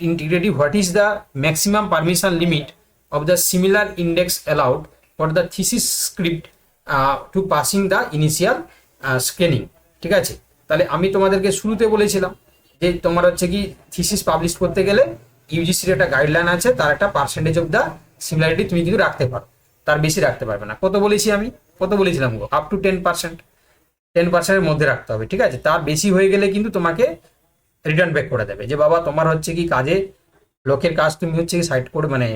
integrative what is the maximum permission limit of the similar index allowed for the thesis script to passing the initial screening, ঠিক আছে? তাহলে আমি তোমাদেরকে শুরুতে বলেছিলাম যে তোমার হচ্ছে কি থিসিস পাবলিশ করতে গেলে ইউজিসির একটা গাইডলাইন আছে, তার একটা পার্সেন্টেজ অফ দ্য সিমিলারিটি তুমি কিন্তু রাখতে পারো, তার বেশি রাখতে পারবে না। কত বলেছি আমি, কত বলেছিলাম গো? আপ টু 10%, 10%-এর মধ্যে রাখতে হবে, ঠিক আছে? তার বেশি হয়ে গেলে কিন্তু তোমাকে রিটার্ন ব্যাক করে দেবে যে বাবা তোমার হচ্ছে কি কাজে লোকের কাজ তুমি হচ্ছে কি সাইড করে মানে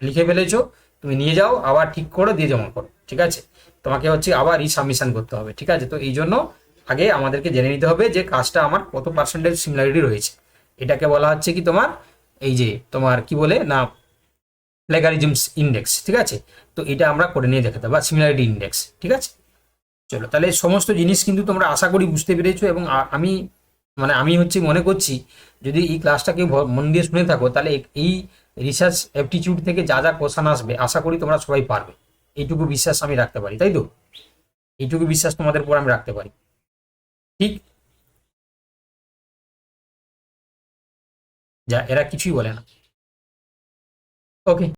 লিখে ফেলেছো, তুমি নিয়ে যাও আবার ঠিক করে দিয়ে জমা করো, ঠিক আছে? তোমাকে হচ্ছে আবার রিসাবমিশন করতে হবে, ঠিক আছে? তো এই জন্য আগে আমাদেরকে জেনে নিতে হবে যে কাজটা আমার কত পার্সেন্টেজ সিমিলারিটি রয়েছে, এটাকে বলা হচ্ছে কি তোমার এই যে তোমার কি বলে না প্লেগারিজম ইন্ডেক্স, ঠিক আছে? তো এটা আমরা করে নিয়ে দেখাতে বা সিমিলারিটি ইন্ডেক্স, ঠিক আছে? চলো তাহলে সমস্ত জিনিস কিন্তু তোমরা আশা করি বুঝতে পেরেছো, এবং আমি আমি হচ্ছে মনে করছি যদি এই ক্লাসটাকে মন দিয়ে শুনে থাকো তাহলে এই রিসার্চ অ্যাপটিটিউড থেকে যা যা কোশ্চেন আসবে আশা করি তোমরা সবাই পারবে, এইটুকু বিশ্বাস আমি রাখতে পারি, তাই তো? এইটুকু বিশ্বাস তোমাদের উপর আমি রাখতে পারি, ঠিক? যা এরা কিছুই বলে না। ওকে।